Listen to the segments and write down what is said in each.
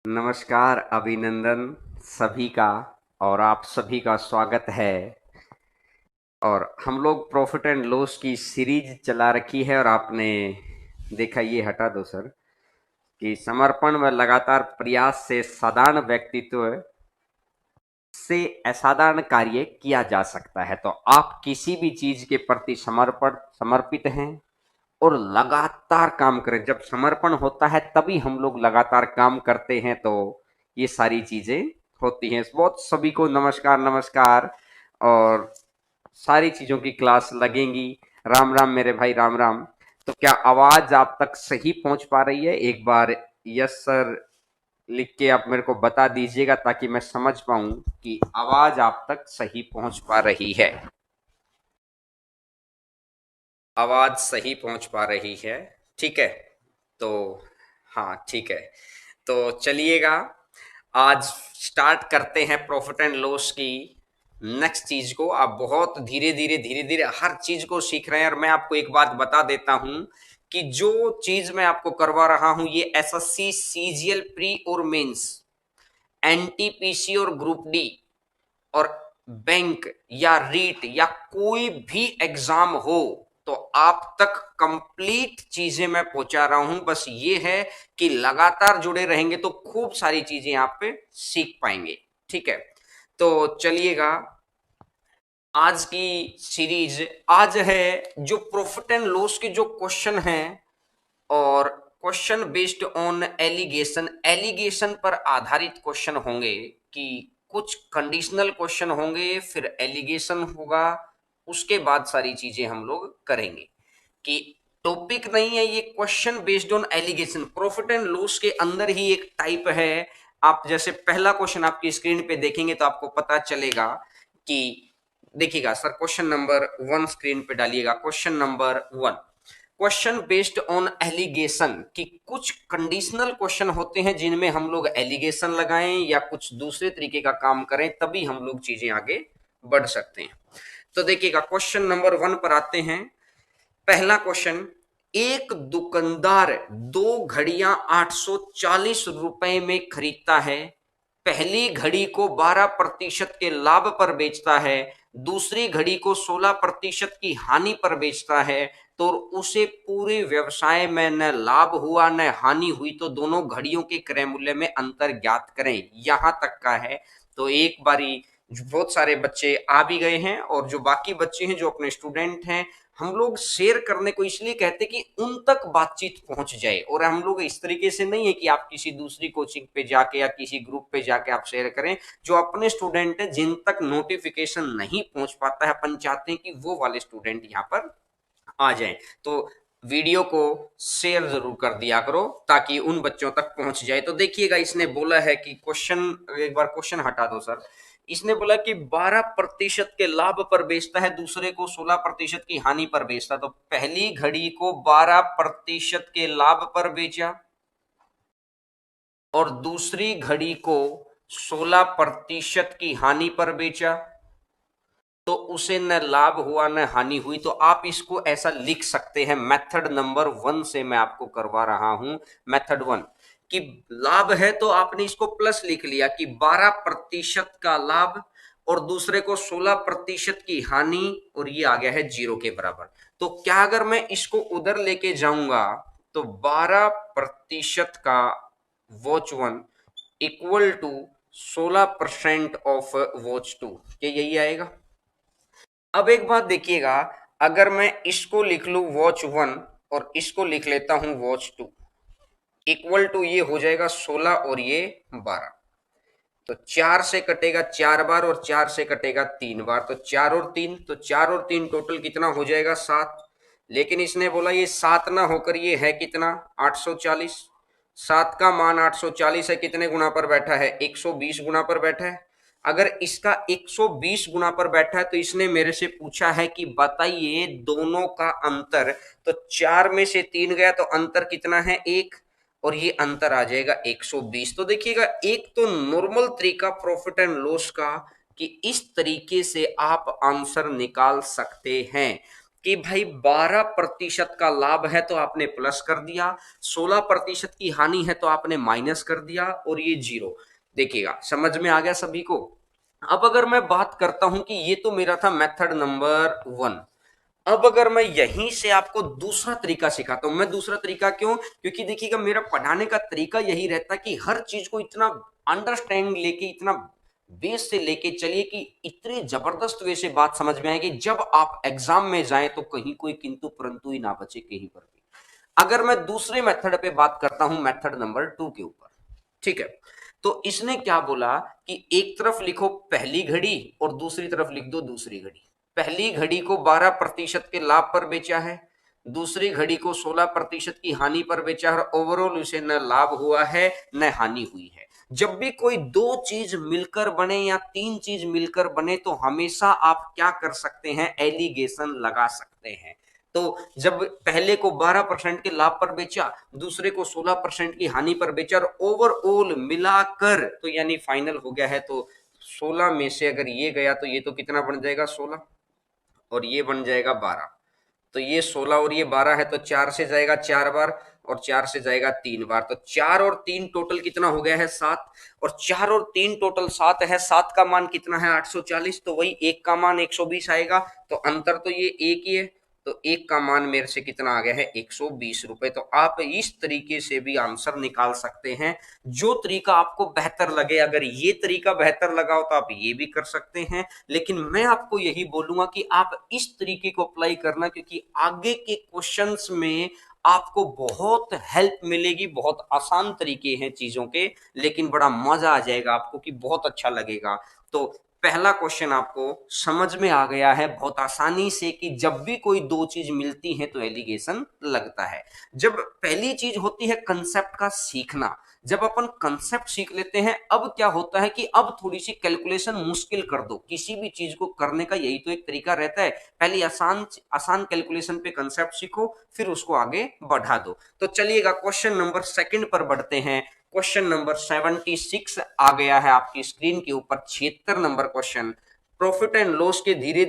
नमस्कार, अभिनंदन सभी का। और आप सभी का स्वागत है। और हम लोग प्रॉफिट एंड लॉस की सीरीज चला रखी है और आपने देखा, ये हटा दो सर, कि समर्पण व लगातार प्रयास से साधारण व्यक्तित्व से असाधारण कार्य किया जा सकता है। तो आप किसी भी चीज के प्रति समर्पित हैं और लगातार काम करें। जब समर्पण होता है तभी हम लोग लगातार काम करते हैं, तो ये सारी चीजें होती हैं। बहुत सभी को नमस्कार नमस्कार। और सारी चीजों की क्लास लगेंगी। राम राम मेरे भाई, राम राम। तो क्या आवाज आप तक सही पहुंच पा रही है? एक बार यस सर लिख के आप मेरे को बता दीजिएगा, ताकि मैं समझ पाऊं कि आवाज आप तक सही पहुंच पा रही है। आवाज सही पहुंच पा रही है? ठीक है। तो हाँ, ठीक है। तो चलिएगा, आज स्टार्ट करते हैं प्रॉफिट एंड लॉस की नेक्स्ट चीज को। आप बहुत धीरे धीरे हर चीज को सीख रहे हैं। और मैं आपको एक बात बता देता हूं कि जो चीज मैं आपको करवा रहा हूं, ये एसएससी सीजीएल प्री और मेंस, एनटीपीसी और ग्रुप डी, और बैंक या रीट या कोई भी एग्जाम हो, तो आप तक कंप्लीट चीजें मैं पहुंचा रहा हूं। बस ये है कि लगातार जुड़े रहेंगे तो खूब सारी चीजें आप पे सीख पाएंगे। ठीक है। तो चलिएगा, आज की सीरीज आज है जो प्रॉफिट एंड लॉस के जो क्वेश्चन हैं, और question based on allegation, allegation पर आधारित क्वेश्चन होंगे। कि कुछ कंडीशनल क्वेश्चन होंगे, फिर एलिगेशन होगा, उसके बाद सारी चीजें हम लोग करेंगे। कि टॉपिक नहीं है ये, question based on allegation. Profit and loss के अंदर ही एक टाइप है। आप जैसे पहला क्वेश्चन आपकी स्क्रीन पे देखेंगे तो आपको पता चलेगा कि, देखिएगा सर, क्वेश्चन नंबर 1 स्क्रीन पे डालिएगा। Question number 1, question based on allegation. कि कुछ कंडीशनल क्वेश्चन होते हैं जिनमें हम लोग एलिगेशन लगाएं या कुछ दूसरे तरीके का काम करें, तभी हम लोग चीजें आगे बढ़ सकते हैं। तो देखिएगा, क्वेश्चन नंबर 1 पर आते हैं। पहला क्वेश्चन, एक दुकानदार दो घड़ियां 840 रुपए में खरीदता है। पहली घड़ी को 12% के लाभ पर बेचता है, दूसरी घड़ी को 16% की हानि पर बेचता है। तो उसे पूरे व्यवसाय में न लाभ हुआ न हानि हुई, तो दोनों घड़ियों के क्रय मूल्य में अंतर ज्ञात करें। यहां तक का है। तो एक बारी बहुत सारे बच्चे आ भी गए हैं, और जो बाकी बच्चे हैं जो अपने स्टूडेंट हैं, हम लोग शेयर करने को इसलिए कहते कि उन तक बातचीत पहुंच जाए। और हम लोग इस तरीके से नहीं है कि आप किसी दूसरी कोचिंग पे जाके या किसी ग्रुप पे जाके आप शेयर करें। जो अपने स्टूडेंट है, जिन तक नोटिफिकेशन नहीं पहुंच पाता है, अपन चाहते हैं कि वो वाले स्टूडेंट यहाँ पर आ जाएं। तो वीडियो को शेयर जरूर कर दिया करो ताकि उन बच्चों तक पहुंच जाए। तो देखिएगा, इसने बोला है कि क्वेश्चन, एक बार क्वेश्चन हटा दो सर। इसने बोला कि 12% के लाभ पर बेचता है, दूसरे को 16% की हानि पर बेचता। तो पहली घड़ी को 12% के लाभ पर बेचा और दूसरी घड़ी को 16% की हानि पर बेचा, तो उसे न लाभ हुआ न हानि हुई। तो आप इसको ऐसा लिख सकते हैं। मेथड नंबर 1 से मैं आपको करवा रहा हूं। मेथड 1, कि लाभ है तो आपने इसको प्लस लिख लिया कि 12% का लाभ, और दूसरे को 16% की हानि, और ये आ गया है 0 के बराबर। तो क्या अगर मैं इसको उधर लेके जाऊंगा, तो 12% का watch 1 equal to 16% of watch 2, ये यही आएगा। अब एक बात देखिएगा, अगर मैं इसको लिख लू वॉच 1 और इसको लिख लेता हूं वॉच 2, इक्वल टू ये हो जाएगा 16 और ये 12। तो 4 से कटेगा 4 बार और 4 से कटेगा 3 बार, तो 4 और 3, तो 4 और 3 टोटल कितना हो जाएगा? 7। लेकिन इसने बोला ये 7 ना होकर ये है कितना? 840। 7 का मान 840 है, कितने गुना पर बैठा है? 120 गुना पर बैठा है। अगर इसका 120 गुना पर बैठा है, तो इसने मेरे से पूछा है कि बताइए दोनों का अंतर। तो 4 में से 3 गया तो अंतर कितना है? 1, और ये अंतर आ जाएगा 120। तो देखिएगा, एक तो नॉर्मल तरीका प्रॉफिट एंड लॉस का, कि इस तरीके से आप आंसर निकाल सकते हैं। कि भाई 12% का लाभ है तो आपने प्लस कर दिया, 16% की हानि है तो आपने माइनस कर दिया, और ये जीरो। देखिएगा समझ में आ गया सभी को। अब अगर मैं बात करता हूं कि ये तो मेरा था मेथड नंबर 1। अब अगर मैं यहीं से आपको दूसरा तरीका सिखाता हूं, मैं दूसरा तरीका क्यों, क्योंकि देखिएगा मेरा पढ़ाने का तरीका यही रहता है कि हर चीज को इतना अंडरस्टैंड लेके, इतना बेस से लेके चलिए कि इतनी जबरदस्त वे से बात समझ में आए कि जब आप एग्जाम में जाएं तो कहीं कोई किंतु परंतु ही ना बचे कहीं पर भी। अगर मैं दूसरे मेथड पे बात करता हूं, मेथड नंबर 2 के ऊपर, ठीक है, तो इसने क्या बोला कि एक तरफ लिखो पहली घड़ी और दूसरी तरफ लिख दो दूसरी घड़ी। पहली घड़ी को 12% के लाभ पर बेचा है, दूसरी घड़ी को 16% की हानि पर बेचा है, और ओवरऑल उसे न लाभ हुआ है न हानि हुई है। जब भी कोई दो चीज मिलकर बने या तीन चीज मिलकर बने तो हमेशा आप क्या कर सकते हैं, एलिगेशन लगा सकते हैं। तो जब पहले को 12% के लाभ पर बेचा, दूसरे को 16% की हानि पर बेचा, और ओवरऑल मिलाकर तो यानी फाइनल हो गया है, तो 16 में से अगर ये गया तो ये तो कितना बन जाएगा 16, और ये बन जाएगा 12। तो ये 16 और ये 12 है, तो 4 से जाएगा 4 बार, और 4 से जाएगा 3 बार, तो 4 और 3 टोटल कितना हो गया है 7, और 4 और 3 टोटल 7 है। 7 का मान कितना है 840, तो वही एक का मान 120 आएगा, तो अंतर तो ये एक ही है, तो एक का मान मेरे से कितना आ गया है 120 रुपए। तो आप इस तरीके से भी आंसर निकाल सकते हैं, जो तरीका आपको बेहतर लगे। अगर ये तरीका बेहतर लगा हो तो आप ये भी कर सकते हैं, लेकिन मैं आपको यही बोलूंगा कि आप इस तरीके को अप्लाई करना, क्योंकि आगे के क्वेश्चंस में आपको बहुत हेल्प मिलेगी। बहुत आसान तरीके हैं चीजों के, लेकिन बड़ा मजा आ जाएगा आपको, कि बहुत अच्छा लगेगा। तो पहला क्वेश्चन आपको समझ में आ गया है बहुत आसानी से, कि जब भी कोई दो चीज मिलती है तो एलिगेशन लगता है। जब पहली चीज होती है कंसेप्ट का सीखना, जब अपन कंसेप्ट सीख लेते हैं, अब क्या होता है कि अब थोड़ी सी कैलकुलेशन मुश्किल कर दो। किसी भी चीज को करने का यही तो एक तरीका रहता है, पहले आसान आसान कैलकुलेशन पे कंसेप्ट सीखो, फिर उसको आगे बढ़ा दो। तो चलिएगा क्वेश्चन नंबर सेकंड पर बढ़ते हैं। क्वेश्चन नंबर 76 आ गया है आपकी स्क्रीन के ऊपर, 76 number question. Profit and loss के धीरे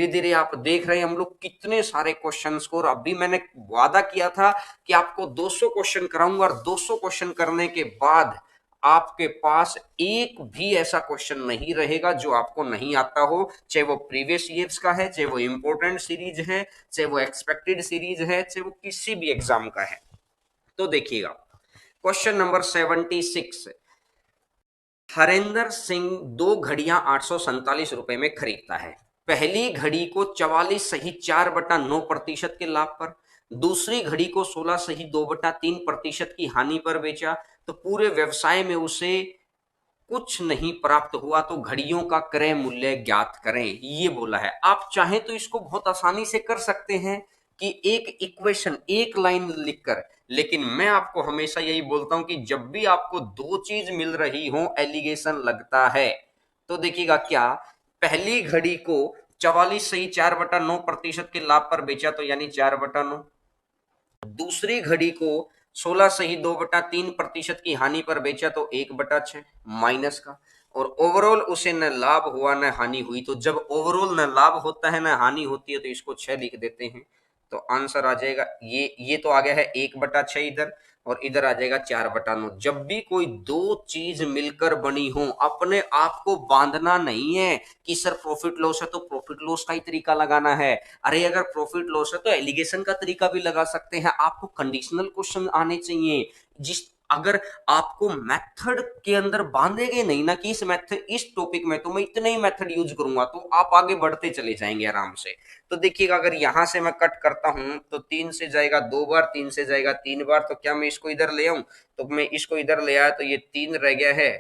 धीरे आप देख रहे हैं हम लोग कितने सारे क्वेश्चंस को, और अभी मैंने वादा किया था कि आपको 200 क्वेश्चन कराऊंगा, और 200 क्वेश्चन करने के बाद आपके पास एक भी ऐसा क्वेश्चन नहीं रहेगा जो आपको नहीं आता हो, चाहे वो प्रीवियस ईयर्स का है, चाहे वो इंपोर्टेंट सीरीज है, चाहे वो एक्सपेक्टेड सीरीज है, चाहे वो किसी भी एग्जाम का है। तो देखिएगा क्वेश्चन नंबर 76। हरेंद्र सिंह दो घड़ियां 847 रुपए में खरीदता है। पहली घड़ी को 44 सही 4/9% के लाभ पर, दूसरी घड़ी को 16 सही 2/3% की हानि पर बेचा, तो पूरे व्यवसाय में उसे कुछ नहीं प्राप्त हुआ, तो घड़ियों का क्रय मूल्य ज्ञात करें, ये बोला है। आप चाहें तो इसको बहुत आसानी से कर सकते हैं कि एक इक्वेशन एक लाइन लिखकर, लेकिन मैं आपको हमेशा यही बोलता हूं कि जब भी आपको दो चीज मिल रही हो एलिगेशन लगता है। तो देखिएगा क्या, पहली घड़ी को 44 सही 4/9% के लाभ पर बेचा, तो यानी 4/9, दूसरी घड़ी को 16 सही 2/3% की हानि पर बेचा, तो 1/6 माइनस का, और ओवरऑल उसे न लाभ हुआ न हानि हुई। तो जब ओवरऑल न लाभ होता है न हानि होती है तो इसको 6 लिख देते हैं, तो आंसर आ जाएगा ये तो आ गया है 1/6 इधर, और इधर आ जाएगा 4/9। जब भी कोई दो चीज मिलकर बनी हो, अपने आप को बांधना नहीं है कि सर प्रॉफिट लॉस है तो प्रॉफिट लॉस का ही तरीका लगाना है। अरे अगर प्रॉफिट लॉस है तो एलिगेशन का तरीका भी लगा सकते हैं। आपको कंडीशनल क्वेश्चन आने चाहिए, जिस अगर आपको मेथड के अंदर बांधेगे नहीं ना कि इस मेथड इस टॉपिक में तो मैं इतने ही मेथड यूज करूंगा, तो आप आगे बढ़ते चले जाएंगे आराम से। तो देखिएगा अगर यहां से मैं कट करता हूं तो 3 से जाएगा 2 बार, 3 से जाएगा 3 बार, तो क्या मैं इसको इधर ले आऊं, तो मैं इसको इधर ले आया तो ये 3 रह गया है,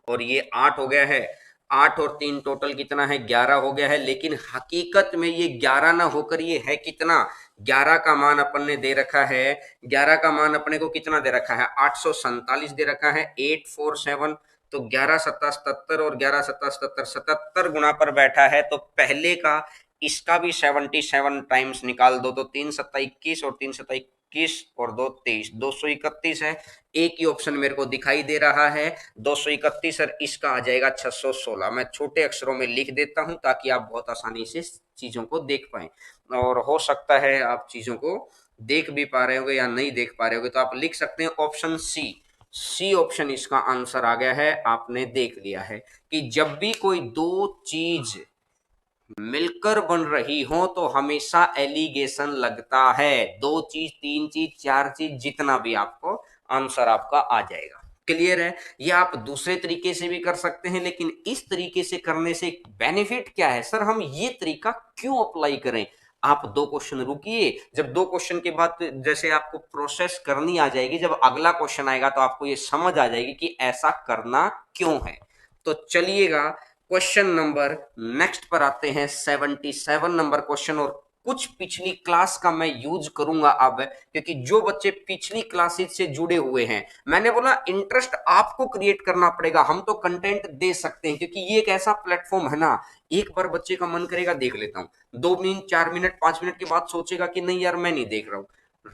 और ये 8 हो गया है। 8 और 3 टोटल कितना है 11 हो गया है, लेकिन हकीकत में ये 11 ना होकर ये है कितना, 11 का मान अपन ने दे रखा है, 11 का मान अपने को कितना दे रखा है 847 दे रखा है, 847, तो 11 सत्ता 77 और 11 सत्ता 77, 77 गुना पर बैठा है, तो पहले का इसका भी 77 टाइम्स निकाल दो, तो 3 सत्ता 21 और 3 सत्ता 21 और 2 23, 231 है। एक ही ऑप्शन मेरे को दिखाई दे रहा है 231, और इसका आ जाएगा 616। मैं छोटे अक्षरों में लिख देता हूं ताकि आप बहुत आसानी से चीजों को देख पाएं, और हो सकता है आप चीजों को देख भी पा रहे होगे या नहीं देख पा रहे होगे, तो आप लिख सकते हैं ऑप्शन सी। सी ऑप्शन इसका आंसर आ गया है। आपने देख लिया है कि जब भी कोई दो चीज मिलकर बन रही हो तो हमेशा एलिगेशन लगता है। दो चीज, तीन चीज, चार चीज, जितना भी आपको आंसर आपका आ जाएगा। क्लियर है? ये आप दूसरे तरीके से भी कर सकते हैं, लेकिन इस तरीके से करने से बेनिफिट क्या है सर, हम ये तरीका क्यों अप्लाई करें? आप दो क्वेश्चन रुकिए, जब दो क्वेश्चन के बाद जैसे आपको प्रोसेस करनी आ जाएगी, जब अगला क्वेश्चन आएगा तो आपको ये समझ आ जाएगी कि ऐसा करना क्यों है। तो चलिएगा क्वेश्चन नंबर नेक्स्ट पर आते हैं, 77 नंबर क्वेश्चन। और कुछ पिछली क्लास का मैं यूज करूंगा अब, क्योंकि जो बच्चे पिछली क्लासेस से जुड़े हुए हैं, मैंने बोला इंटरेस्ट आपको क्रिएट करना पड़ेगा। हम तो कंटेंट दे सकते हैं क्योंकि ये एक ऐसा प्लेटफॉर्म है ना, एक बार बच्चे का मन करेगा देख लेता हूं, 2 मिनट 4 मिनट 5 मिनट के बाद सोचेगा कि नहीं यार मैं नहीं देख रहा हूं।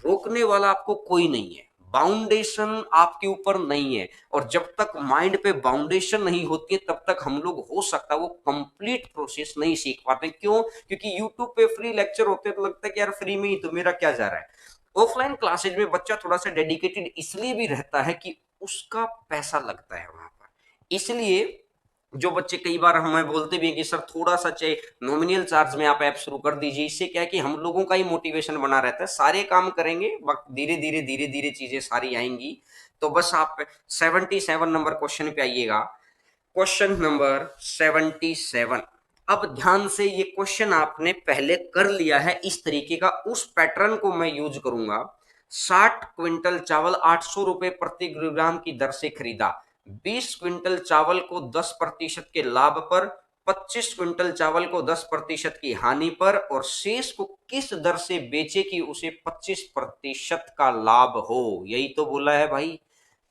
रोकने वाला आपको कोई नहीं है, बाउंडेशन आपके ऊपर नहीं है, और जब तक माइंड पे बाउंडेशन नहीं होती है तब तक हम लोग हो सकता है वो कंप्लीट प्रोसेस नहीं सीख पाते। क्यों? क्योंकि यूट्यूब पे फ्री लेक्चर होते हैं तो लगता है कि यार फ्री में ही तो मेरा क्या जा रहा है। ऑफलाइन क्लासेज में बच्चा थोड़ा सा डेडिकेटेड इसलिए भी रहता है कि उसका पैसा लगता है वहां पर। इसलिए जो बच्चे कई बार हमें बोलते भी हैं कि सर थोड़ा सा चाहे नॉमिनल चार्ज में आप ऐप शुरू कर दीजिए, इससे क्या है कि हम लोगों का ही मोटिवेशन बना रहता है, सारे काम करेंगे, धीरे धीरे धीरे धीरे चीजें सारी आएंगी। तो बस आप 77 नंबर क्वेश्चन पे आइएगा। Question number 77। अब ध्यान से, ये क्वेश्चन आपने पहले कर लिया है इस तरीके का, उस पैटर्न को मैं यूज करूंगा। 60 क्विंटल चावल 800 रुपए प्रति किलोग्राम की दर से खरीदा। 20 क्विंटल चावल को 10% के लाभ पर, 25 क्विंटल चावल को 10% की हानि पर, और शेष को किस दर से बेचे कि उसे 25% का लाभ हो। यही तो बोला है भाई।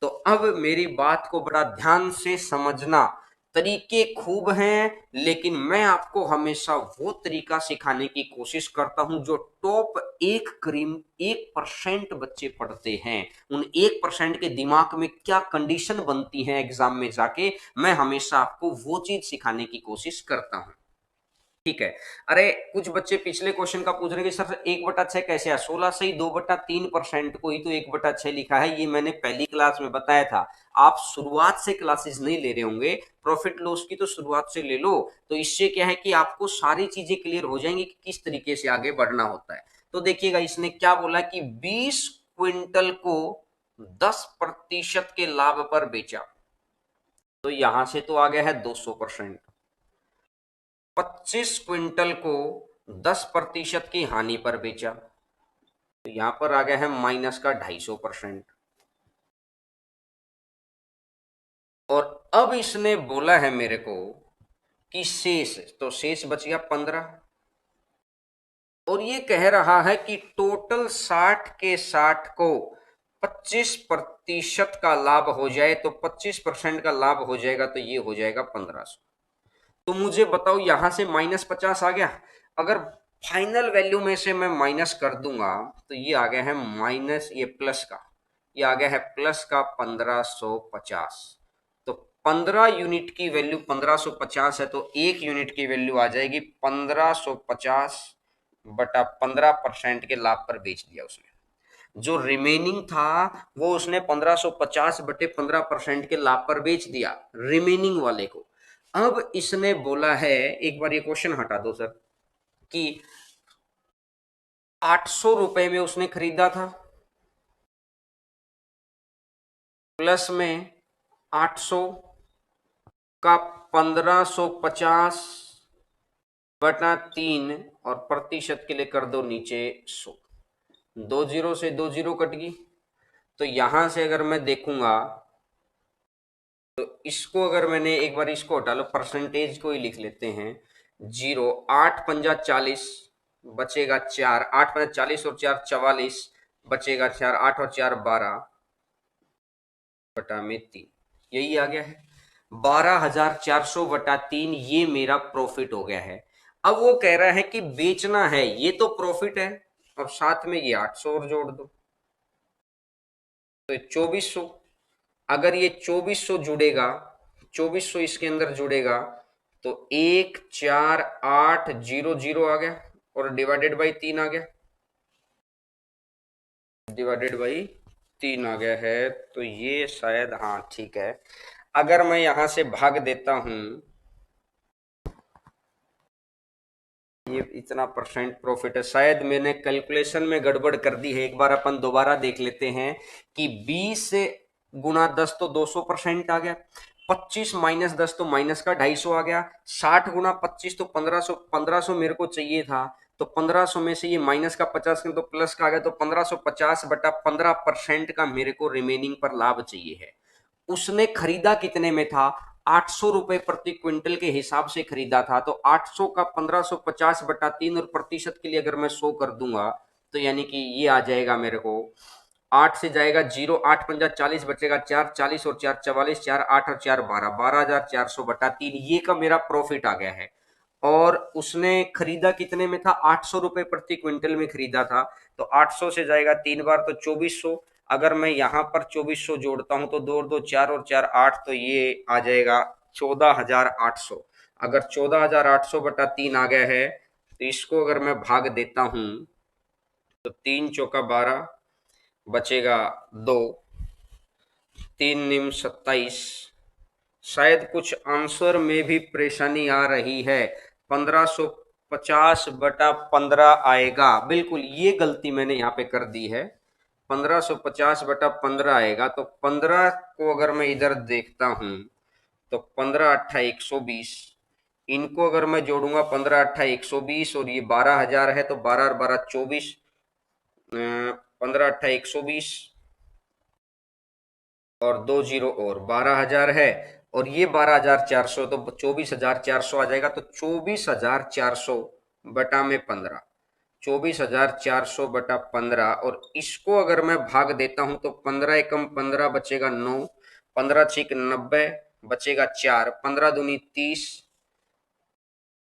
तो अब मेरी बात को बड़ा ध्यान से समझना। तरीके खूब हैं, लेकिन मैं आपको हमेशा वो तरीका सिखाने की कोशिश करता हूं जो टॉप 1% बच्चे पढ़ते हैं। उन 1% के दिमाग में क्या कंडीशन बनती है एग्जाम में जाके, मैं हमेशा आपको वो चीज सिखाने की कोशिश करता हूं। ठीक है। अरे कुछ बच्चे पिछले क्वेश्चन का पूछ रहे कि सर 1/6 कैसे है? 16 से ही 2/3% को ही तो 1/6 लिखा है, ये मैंने पहली क्लास में बताया था। आप शुरुआत से क्लासेस नहीं ले रहे होंगे, प्रॉफिट लॉस की तो शुरुआत से ले लो, तो इससे क्या है कि आपको सारी चीजें क्लियर हो जाएंगी कि किस तरीके से आगे बढ़ना होता है। तो देखिएगा इसने क्या बोला कि 20 क्विंटल को 10% के लाभ पर बेचा, तो यहां से तो आ गया है 200%। 25 क्विंटल को 10% की हानि पर बेचा, तो यहां पर आ गया है माइनस का 250%। और अब इसने बोला है मेरे को कि शेष, तो शेष बच गया 15। और ये कह रहा है कि टोटल 60 के 60 को 25% का लाभ हो जाए, तो 25% का लाभ हो जाएगा तो ये हो जाएगा 1500। तो मुझे बताओ यहां से -50 आ गया। अगर फाइनल वैल्यू में से मैं माइनस कर दूंगा तो ये आ गया है माइनस, ये प्लस का, ये आ गया है प्लस का 1550। तो 15 यूनिट की वैल्यू 1550 है, तो 1 यूनिट की वैल्यू आ जाएगी 1550/15% के लाभ पर बेच दिया उसने। जो रिमेनिंग था वो उसने 1550/15% के लाभ पर बेच दिया, रिमेनिंग वाले को। अब इसने बोला है, एक बार ये क्वेश्चन हटा दो सर, कि 800 रुपए में उसने खरीदा था, प्लस में 800 का 1550/3, और प्रतिशत के लिए कर दो नीचे 100। 20 से 20 कट गई, तो यहां से अगर मैं देखूंगा तो इसको, अगर मैंने एक बार इसको हटा लो, परसेंटेज को ही लिख लेते हैं। 0, 8×5 = 40, बचेगा 4, 8×5 = 40 और 4 = 44, बचेगा 4, 8 और 4 = 12/3, यही आ गया है 12,400/3। ये मेरा प्रॉफिट हो गया है। अब वो कह रहा है कि बेचना है, ये तो प्रॉफिट है, और साथ में ये 800 और जोड़ दो, तो 2400, अगर ये 2400 जुड़ेगा, 2400 इसके अंदर जुड़ेगा तो 14800 आ गया और डिवाइडेड बाई 3 आ गया, डिवाइडेड बाई 3 आ गया है। तो ये शायद, हाँ ठीक है, अगर मैं यहां से भाग देता हूं, ये इतना परसेंट प्रॉफिट है, शायद मैंने कैलकुलेशन में गड़बड़ कर दी है। एक बार अपन दोबारा देख लेते हैं कि 20 से गुना 10 तो 200% आ गया, 25 माइनस 10 तो माइनस का 250 आ गया, 60 गुना 25 तो 1500, 1500 मेरे को चाहिए था, तो 1500 में से ये माइनस का 50 तो प्लस का आ गया, तो 1550 बटा 15% का मेरे को रिमेनिंग पर लाभ चाहिए है। उसने खरीदा कितने में था, 800 रुपए प्रति क्विंटल के हिसाब से खरीदा था, तो 800 का 1550 बटा 3 और प्रतिशत के लिए अगर मैं 100 कर दूंगा तो यानी कि ये आ जाएगा मेरे को, 8 से जाएगा 0, 8 पंजा 40, बचेगा 4, 40 और 4 44, 4 8 और 4 12, 12400 बटा 3, ये का मेरा प्रॉफिट आ गया है। और उसने खरीदा कितने में था, 800 रुपए प्रति क्विंटल में खरीदा था, तो 800 से जाएगा 3 बार तो 2400, अगर मैं यहां पर 2400 जोड़ता हूं तो 2 और 2 4 और 4 8, तो ये आ जाएगा 14800। अगर 14800 बटा 3 आ गया है तो इसको अगर मैं भाग देता हूं तो 3 चौका 12, बचेगा 2, 3 निम 27, शायद कुछ आंसर में भी परेशानी आ रही है, 1550 बटा 15 आएगा, बिल्कुल ये गलती मैंने यहाँ पे कर दी है, 1550 बटा 15 आएगा। तो 15 को अगर मैं इधर देखता हूं तो 15 अट्ठा 120, इनको अगर मैं जोड़ूंगा 15 अट्ठा 120 और ये 12,000 है तो 12 और 12 24, 15 अट्ठा 120 और 2 जीरो और 12,000 है, और ये 12,400 तो 24,400 आ जाएगा, तो 24,400 बटा में 15, 24,400 बटा 15, और इसको अगर मैं भाग देता हूं तो 15 एकम 15 बचेगा 9, 15 छिक 90 बचेगा 4, 15 दूनी 30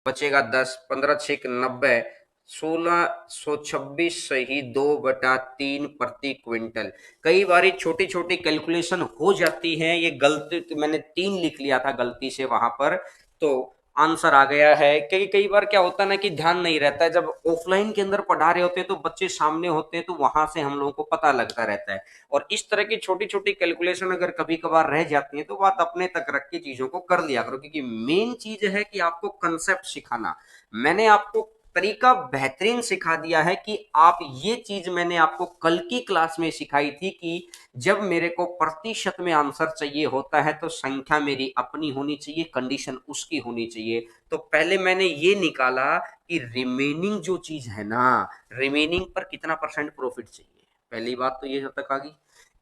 बचेगा 10, 15 छिक 90, 1626 सही 2/3 प्रति क्विंटल। कई बार छोटी छोटी कैलकुलेशन हो जाती है, ये गलती तो मैंने 3 लिख लिया था गलती से वहां पर, तो आंसर आ गया है। कई कई बार क्या होता है ना कि ध्यान नहीं रहता है, जब ऑफलाइन के अंदर पढ़ा रहे होते हैं तो बच्चे सामने होते हैं तो वहां से हम लोगों को पता लगता रहता है, और इस तरह की छोटी छोटी कैलकुलेशन अगर कभी कभार रह जाती है तो बात अपने तक रख के चीजों को कर लिया करो, क्योंकि मेन चीज है कि आपको कंसेप्ट सिखाना। मैंने आपको तरीका बेहतरीन सिखा दिया है कि आप, ये चीज मैंने आपको कल की क्लास में सिखाई थी कि जब मेरे को प्रतिशत में आंसर चाहिए होता है तो संख्या मेरी अपनी होनी चाहिए, कंडीशन उसकी होनी चाहिए। तो पहले मैंने ये निकाला कि रिमेनिंग जो चीज है ना, रिमेनिंग पर कितना परसेंट प्रॉफिट चाहिए, पहली बात तो ये जब तक आ गई।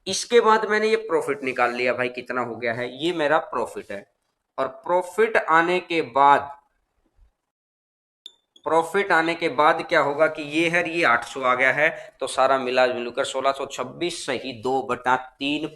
इसके बाद मैंने ये प्रॉफिट निकाल लिया, भाई कितना हो गया है, ये मेरा प्रॉफिट है। और प्रॉफिट आने के बाद, प्रॉफिट आने के बाद क्या होगा कि ये है, ये 800 आ गया है, तो सारा मिला जुलकर 1626 सही 2/3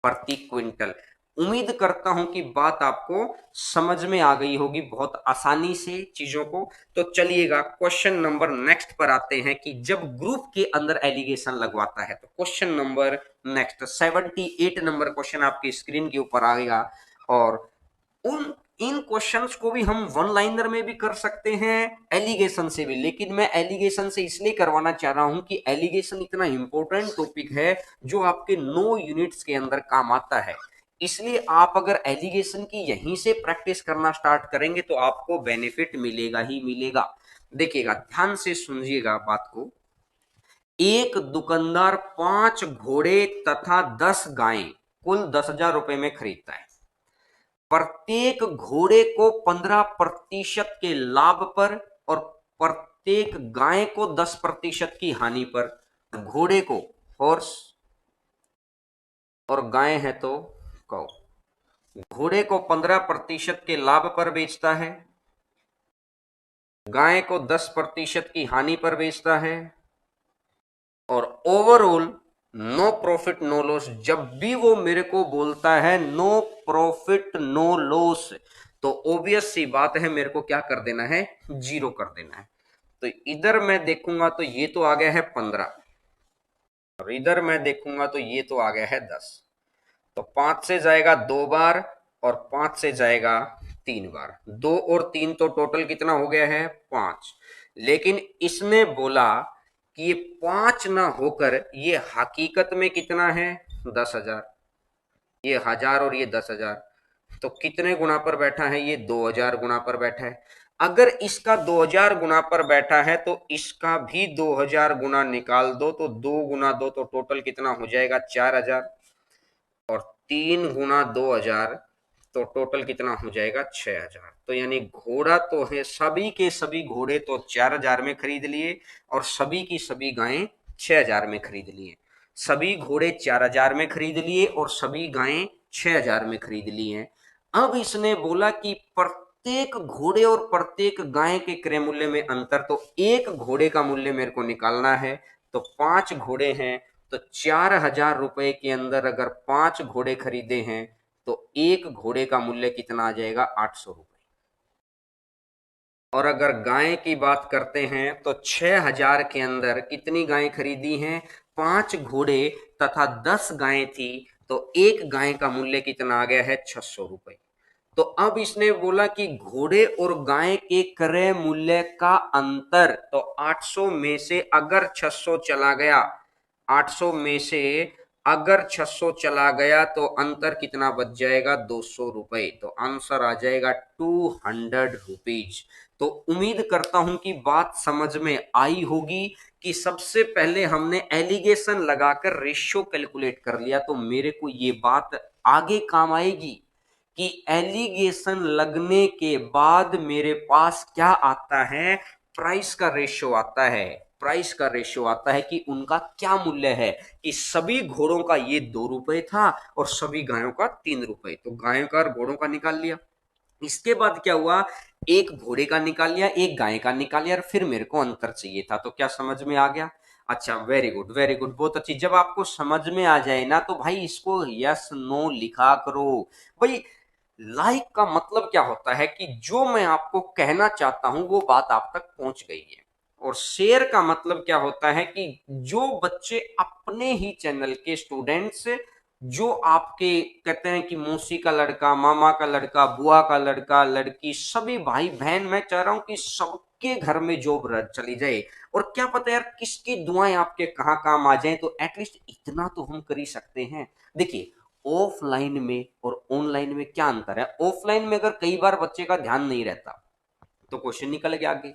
प्रति क्विंटल। उम्मीद करता हूं कि बात आपको समझ में आ गई होगी बहुत आसानी से चीजों को। तो चलिएगा क्वेश्चन नंबर नेक्स्ट पर आते हैं कि जब ग्रुप के अंदर एलिगेशन लगवाता है, तो question number next 78 number question आपकी स्क्रीन के ऊपर आएगा, और उन इन क्वेश्चंस को भी हम वन लाइनर में भी कर सकते हैं, एलिगेशन से भी, लेकिन मैं एलिगेशन से इसलिए करवाना चाह रहा हूं कि एलिगेशन इतना इंपॉर्टेंट टॉपिक है जो आपके 9 यूनिट्स के अंदर काम आता है। इसलिए आप अगर एलिगेशन की यहीं से प्रैक्टिस करना स्टार्ट करेंगे तो आपको बेनिफिट मिलेगा ही मिलेगा। देखिएगा, ध्यान से सुनिएगा बात को। एक दुकानदार 5 घोड़े तथा 10 गायें कुल 10,000 रुपए में खरीदता है। प्रत्येक घोड़े को 15% के लाभ पर और प्रत्येक गाय को 10% की हानि पर। घोड़े को हॉर्स और गाय है तो कौ, घोड़े को 15% के लाभ पर बेचता है, गाय को 10% की हानि पर बेचता है, और overall no profit no loss. जब भी वो मेरे को बोलता है नो प्रॉफिट नो लॉस, तो ऑब्वियस सी बात है मेरे को क्या कर देना है, 0 कर देना है। तो इधर मैं देखूंगा तो ये तो आ गया है 15, और इधर मैं देखूंगा तो ये तो आ गया है 10। तो 5 से जाएगा 2 बार और 5 से जाएगा 3 बार। 2 और 3 तो टोटल कितना हो गया है 5। लेकिन इसने बोला कि ये 5 ना होकर ये हकीकत में कितना है 10,000। ये 1000 और ये 10,000, तो कितने गुना पर बैठा है ये 2000 गुना पर बैठा है। अगर इसका 2000 गुना पर बैठा है तो इसका भी 2000 गुना निकाल दो, तो 2 गुना 2 तो टोटल कितना हो जाएगा 4000, और 3 गुना 2000 तो टोटल कितना हो जाएगा 6000। तो यानी घोड़ा तो है, सभी के सभी घोड़े तो 4000 में खरीद लिए और सभी की सभी गायें 6000 में खरीद लिए। सभी घोड़े 4000 में खरीद लिए और सभी गायें 6000 में खरीद ली हैं। अब इसने बोला कि प्रत्येक घोड़े और प्रत्येक गाय के क्रय मूल्य में अंतर, तो एक घोड़े का मूल्य मेरे को निकालना है। तो 5 घोड़े हैं, तो 4000 रुपए के अंदर अगर 5 घोड़े खरीदे हैं तो एक घोड़े का मूल्य कितना आ जाएगा 800 रुपए। और अगर गाय की बात करते हैं तो 6000 के अंदर कितनी गायें खरीदी हैं 5 घोड़े तथा 10 गायें थी, तो एक गाय का मूल्य कितना आ गया है 600 रुपए। तो अब इसने बोला कि घोड़े और गाय के क्रय मूल्य का अंतर, तो 800 में से अगर 600 चला गया, 800 में से अगर 600 चला गया तो अंतर कितना बच जाएगा 200 रुपए। तो आंसर आ जाएगा 200 रुपीज। तो उम्मीद करता हूं कि बात समझ में आई होगी कि सबसे पहले हमने एलिगेशन लगाकर रेशियो कैलकुलेट कर लिया, तो मेरे को ये बात आगे काम आएगी कि एलिगेशन लगने के बाद मेरे पास क्या आता है, प्राइस का रेशियो आता है। प्राइस का रेशियो आता है कि उनका क्या मूल्य है, कि सभी घोड़ों का ये 2 रुपए था और सभी गायों का 3 रुपए। तो गायों का और घोड़ों का निकाल लिया। इसके बाद क्या हुआ, एक घोड़े का निकाल लिया, एक गाय का निकाल लिया, और फिर मेरे को अंतर चाहिए था। तो क्या समझ में आ गया? अच्छा, वेरी गुड वेरी गुड, बहुत अच्छी। जब आपको समझ में आ जाए ना तो भाई इसको यस नो लिखा करो। भाई लाइक का मतलब क्या होता है कि जो मैं आपको कहना चाहता हूं वो बात आप तक पहुंच गई है। और शेयर का मतलब क्या होता है कि जो बच्चे अपने ही चैनल के स्टूडेंट्स, जो आपके कहते हैं कि मौसी का लड़का, मामा का लड़का, बुआ का लड़का, लड़की, सभी भाई बहन, मैं चाह रहा हूं कि सबके घर में जॉब चली जाए। और क्या पता यार किसकी दुआएं आपके कहाँ काम आ जाए, तो एटलीस्ट इतना तो हम कर ही सकते हैं। देखिए, ऑफलाइन में और ऑनलाइन में क्या अंतर है? ऑफलाइन में अगर कई बार बच्चे का ध्यान नहीं रहता तो क्वेश्चन निकल गया आगे।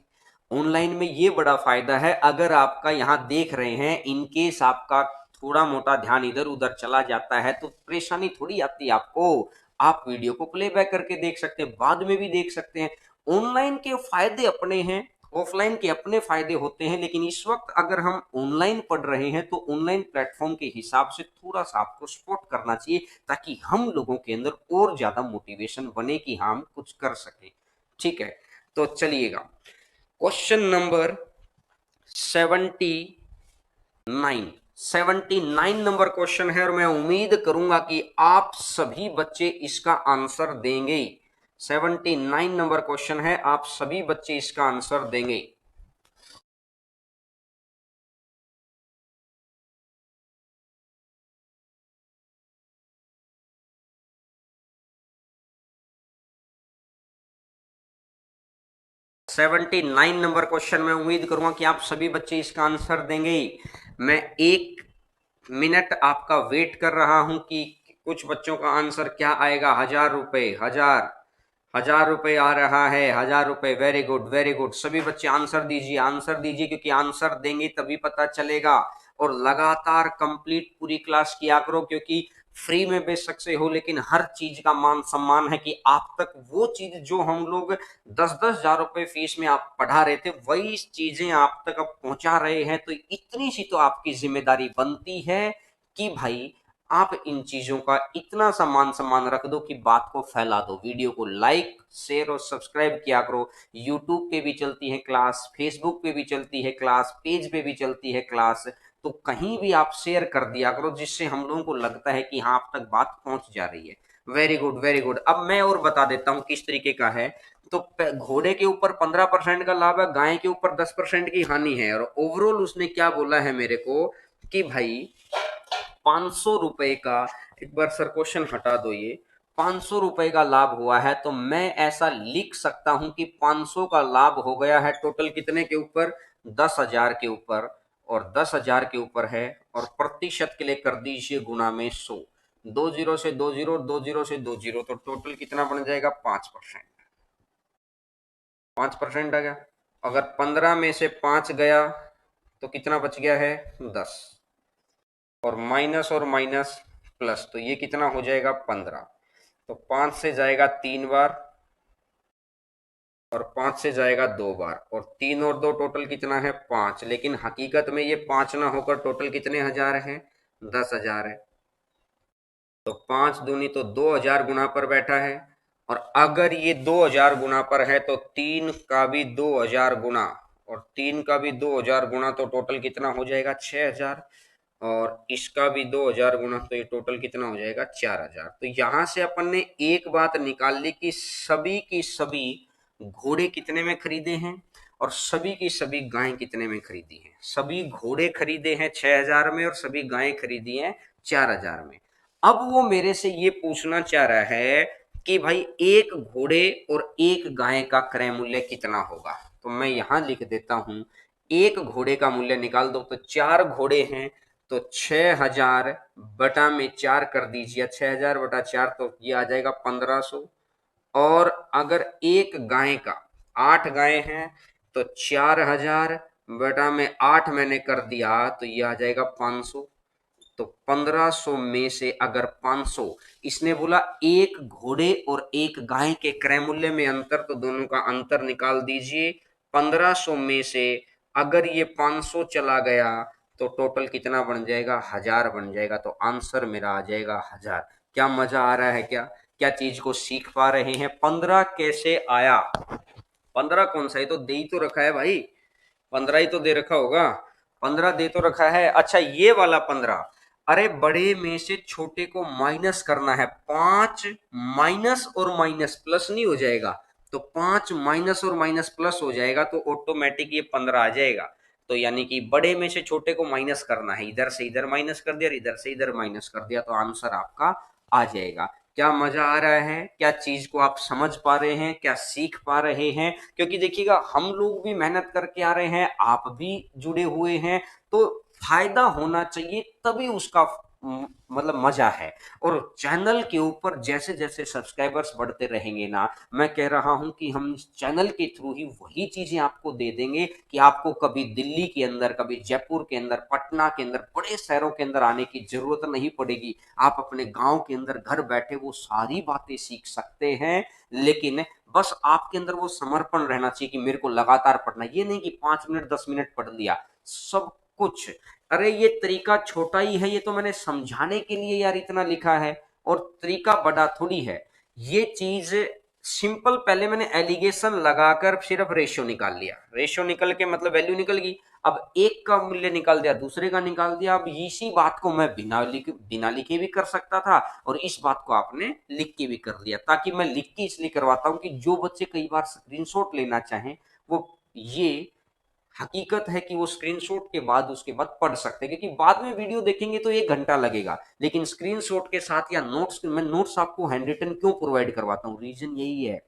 ऑनलाइन में ये बड़ा फायदा है, अगर आपका यहां देख रहे हैं, इनकेस आपका थोड़ा मोटा ध्यान इधर उधर चला जाता है तो परेशानी थोड़ी आती है आपको। आप वीडियो को प्लेबैक करके देख सकते हैं, बाद में भी देख सकते हैं। ऑनलाइन के फायदे अपने हैं, ऑफलाइन के अपने फायदे होते हैं, लेकिन इस वक्त अगर हम ऑनलाइन पढ़ रहे हैं तो ऑनलाइन प्लेटफॉर्म के हिसाब से थोड़ा सा आपको सपोर्ट करना चाहिए, ताकि हम लोगों के अंदर और ज्यादा मोटिवेशन बने कि हम कुछ कर सकें। ठीक है, तो चलिएगा, क्वेश्चन नंबर 79, 79 नंबर क्वेश्चन है, और मैं उम्मीद करूंगा कि आप सभी बच्चे इसका आंसर देंगे। 79 नंबर क्वेश्चन है, आप सभी बच्चे इसका आंसर देंगे। सेवेंटी नाइन नंबर क्वेश्चन में उम्मीद करूंगा कि आप सभी बच्चे इसका आंसर देंगे। मैं 1 मिनट आपका वेट कर रहा हूं कि कुछ बच्चों का आंसर क्या आएगा। 1000 रुपए, 1000 रुपए आ रहा है, 1000 रुपए। वेरी गुड वेरी गुड, सभी बच्चे आंसर दीजिए, आंसर दीजिए, क्योंकि आंसर देंगे तभी पता चलेगा। और लगातार कंप्लीट पूरी क्लास किया करो, क्योंकि फ्री में बेशक से हो लेकिन हर चीज का मान सम्मान है कि आप तक वो चीज जो हम लोग 10-10 हजार रुपए फीस में आप पढ़ा रहे थे, वही चीजें आप तक अब पहुंचा रहे हैं। तो इतनी सी तो आपकी जिम्मेदारी बनती है कि भाई आप इन चीजों का इतना सा मान सम्मान रख दो कि बात को फैला दो। वीडियो को लाइक शेयर और सब्सक्राइब किया करो। यूट्यूब पे भी चलती है क्लास, फेसबुक पे भी चलती है क्लास, पेज पे भी चलती है क्लास, तो कहीं भी आप शेयर कर दिया करो, जिससे हम लोगों को लगता है कि हाँ आप तक बात पहुंच जा रही है। Very good very good. अब मैं और बता देता हूं किस तरीके का है। तो घोड़े के ऊपर 15% का लाभ है, गाय के ऊपर 10% की हानि है, और ओवरऑल उसने क्या बोला है मेरे को कि भाई 500 रुपए का, एक बार सर क्वेश्चन हटा दो, ये 500 रुपए का लाभ हुआ है तो मैं ऐसा लिख सकता हूं कि 500 का लाभ हो गया है टोटल कितने के ऊपर, 10,000 के ऊपर, और 10,000 के ऊपर है, और प्रतिशत के लिए कर दीजिए गुना में 100, 20 से 20, 20 से 20, तो टोटल कितना बन जाएगा 5%। 5% आ गया। अगर 15 में से 5 गया तो कितना बच गया है 10, और माइनस प्लस, तो ये कितना हो जाएगा 15। तो 5 से जाएगा 3 बार, और 5 से जाएगा 2 बार, और 3 और 2 टोटल कितना है 5, लेकिन हकीकत में ये 5 ना होकर टोटल कितने हजार है, 10,000 है। तो 5 दूनी तो 2,000 गुना पर बैठा है, और अगर ये 2,000 गुना पर है तो 3 का भी 2,000 गुना, और 3 का भी 2,000 गुना, तो टोटल कितना हो जाएगा 6,000, और इसका भी 2,000 गुना, तो ये टोटल कितना हो जाएगा 4,000। तो यहां से अपन ने एक बात निकाल ली कि सभी की सभी घोड़े कितने में खरीदे हैं, और सभी की सभी गायें कितने में खरीदी हैं। सभी घोड़े खरीदे हैं 6,000 में, और सभी गायें खरीदी हैं 4,000 में। अब वो मेरे से ये पूछना चाह रहा है कि भाई एक घोड़े और एक गाय का क्रय मूल्य कितना होगा। तो मैं यहां लिख देता हूं, एक घोड़े का मूल्य निकाल दो, तो 4 घोड़े हैं तो 6,000 बटा में 4 कर दीजिए, 6,000 बटा 4, तो ये आ जाएगा 1,500। और अगर एक गाय का, 8 गाय हैं तो 4,000 बटा में 8 मैंने कर दिया, तो ये आ जाएगा 500। तो 1,500 में से अगर 500, इसने बोला एक घोड़े और एक गाय के क्रय मूल्य में अंतर, तो दोनों का अंतर निकाल दीजिए। 1,500 में से अगर ये 500 चला गया तो टोटल कितना बन जाएगा, 1,000 बन जाएगा। तो आंसर मेरा आ जाएगा 1,000। क्या मजा आ रहा है, क्या क्या चीज को सीख पा रहे हैं। 15 कैसे आया, 15 कौन सा, ये तो दे ही तो रखा है भाई, 15 ही तो दे रखा होगा, 15 दे तो रखा है। अच्छा ये वाला 15, अरे बड़े में से छोटे को माइनस करना है, 5 माइनस और माइनस प्लस नहीं हो जाएगा, तो 5 माइनस और माइनस प्लस हो जाएगा, तो ऑटोमेटिक ये 15 आ जाएगा। तो यानी कि बड़े में से छोटे को माइनस करना है, इधर से इधर माइनस कर दिया, इधर से इधर माइनस कर दिया, तो आंसर आपका आ जाएगा। क्या मजा आ रहा है, क्या चीज को आप समझ पा रहे हैं, क्या सीख पा रहे हैं। क्योंकि देखिएगा हम लोग भी मेहनत करके आ रहे हैं, आप भी जुड़े हुए हैं, तो फायदा होना चाहिए, तभी उसका मतलब मजा है। और चैनल के ऊपर जैसे जैसे सब्सक्राइबर्स बढ़ते रहेंगे ना, मैं कह रहा हूं कि हम चैनल के थ्रू ही वही चीजें आपको दे देंगे कि आपको कभी दिल्ली के अंदर, कभी जयपुर के अंदर, पटना के अंदर, बड़े शहरों के अंदर आने की जरूरत नहीं पड़ेगी। आप अपने गांव के अंदर घर बैठे वो सारी बातें सीख सकते हैं। लेकिन बस आपके अंदर वो समर्पण रहना चाहिए कि मेरे को लगातार पढ़ना, ये नहीं कि 5 मिनट 10 मिनट पढ़ लिया सब कुछ। अरे ये तरीका छोटा ही है, ये तो मैंने समझाने के लिए यार इतना लिखा है, और तरीका बड़ा थोड़ी है। ये चीज सिंपल, पहले मैंने एलिगेशन लगाकर सिर्फ रेशियो निकाल लिया, रेशियो निकल के मतलब वैल्यू निकल गई। अब एक का मूल्य निकाल दिया, दूसरे का निकाल दिया। अब इसी बात को मैं बिना लिखे भी कर सकता था, और इस बात को आपने लिख के भी कर लिया। ताकि मैं लिख के इसलिए करवाता हूं कि जो बच्चे कई बार स्क्रीनशॉट लेना चाहें, वो ये हकीकत है कि वो स्क्रीनशॉट के बाद उसके बाद पढ़ सकते हैं। क्योंकि बाद में वीडियो देखेंगे तो 1 घंटा लगेगा, लेकिन स्क्रीनशॉट के साथ या नोट्स, मैं नोट्स आपको हैंड रिटन क्यों प्रोवाइड करवाता हूँ, रीजन यही है।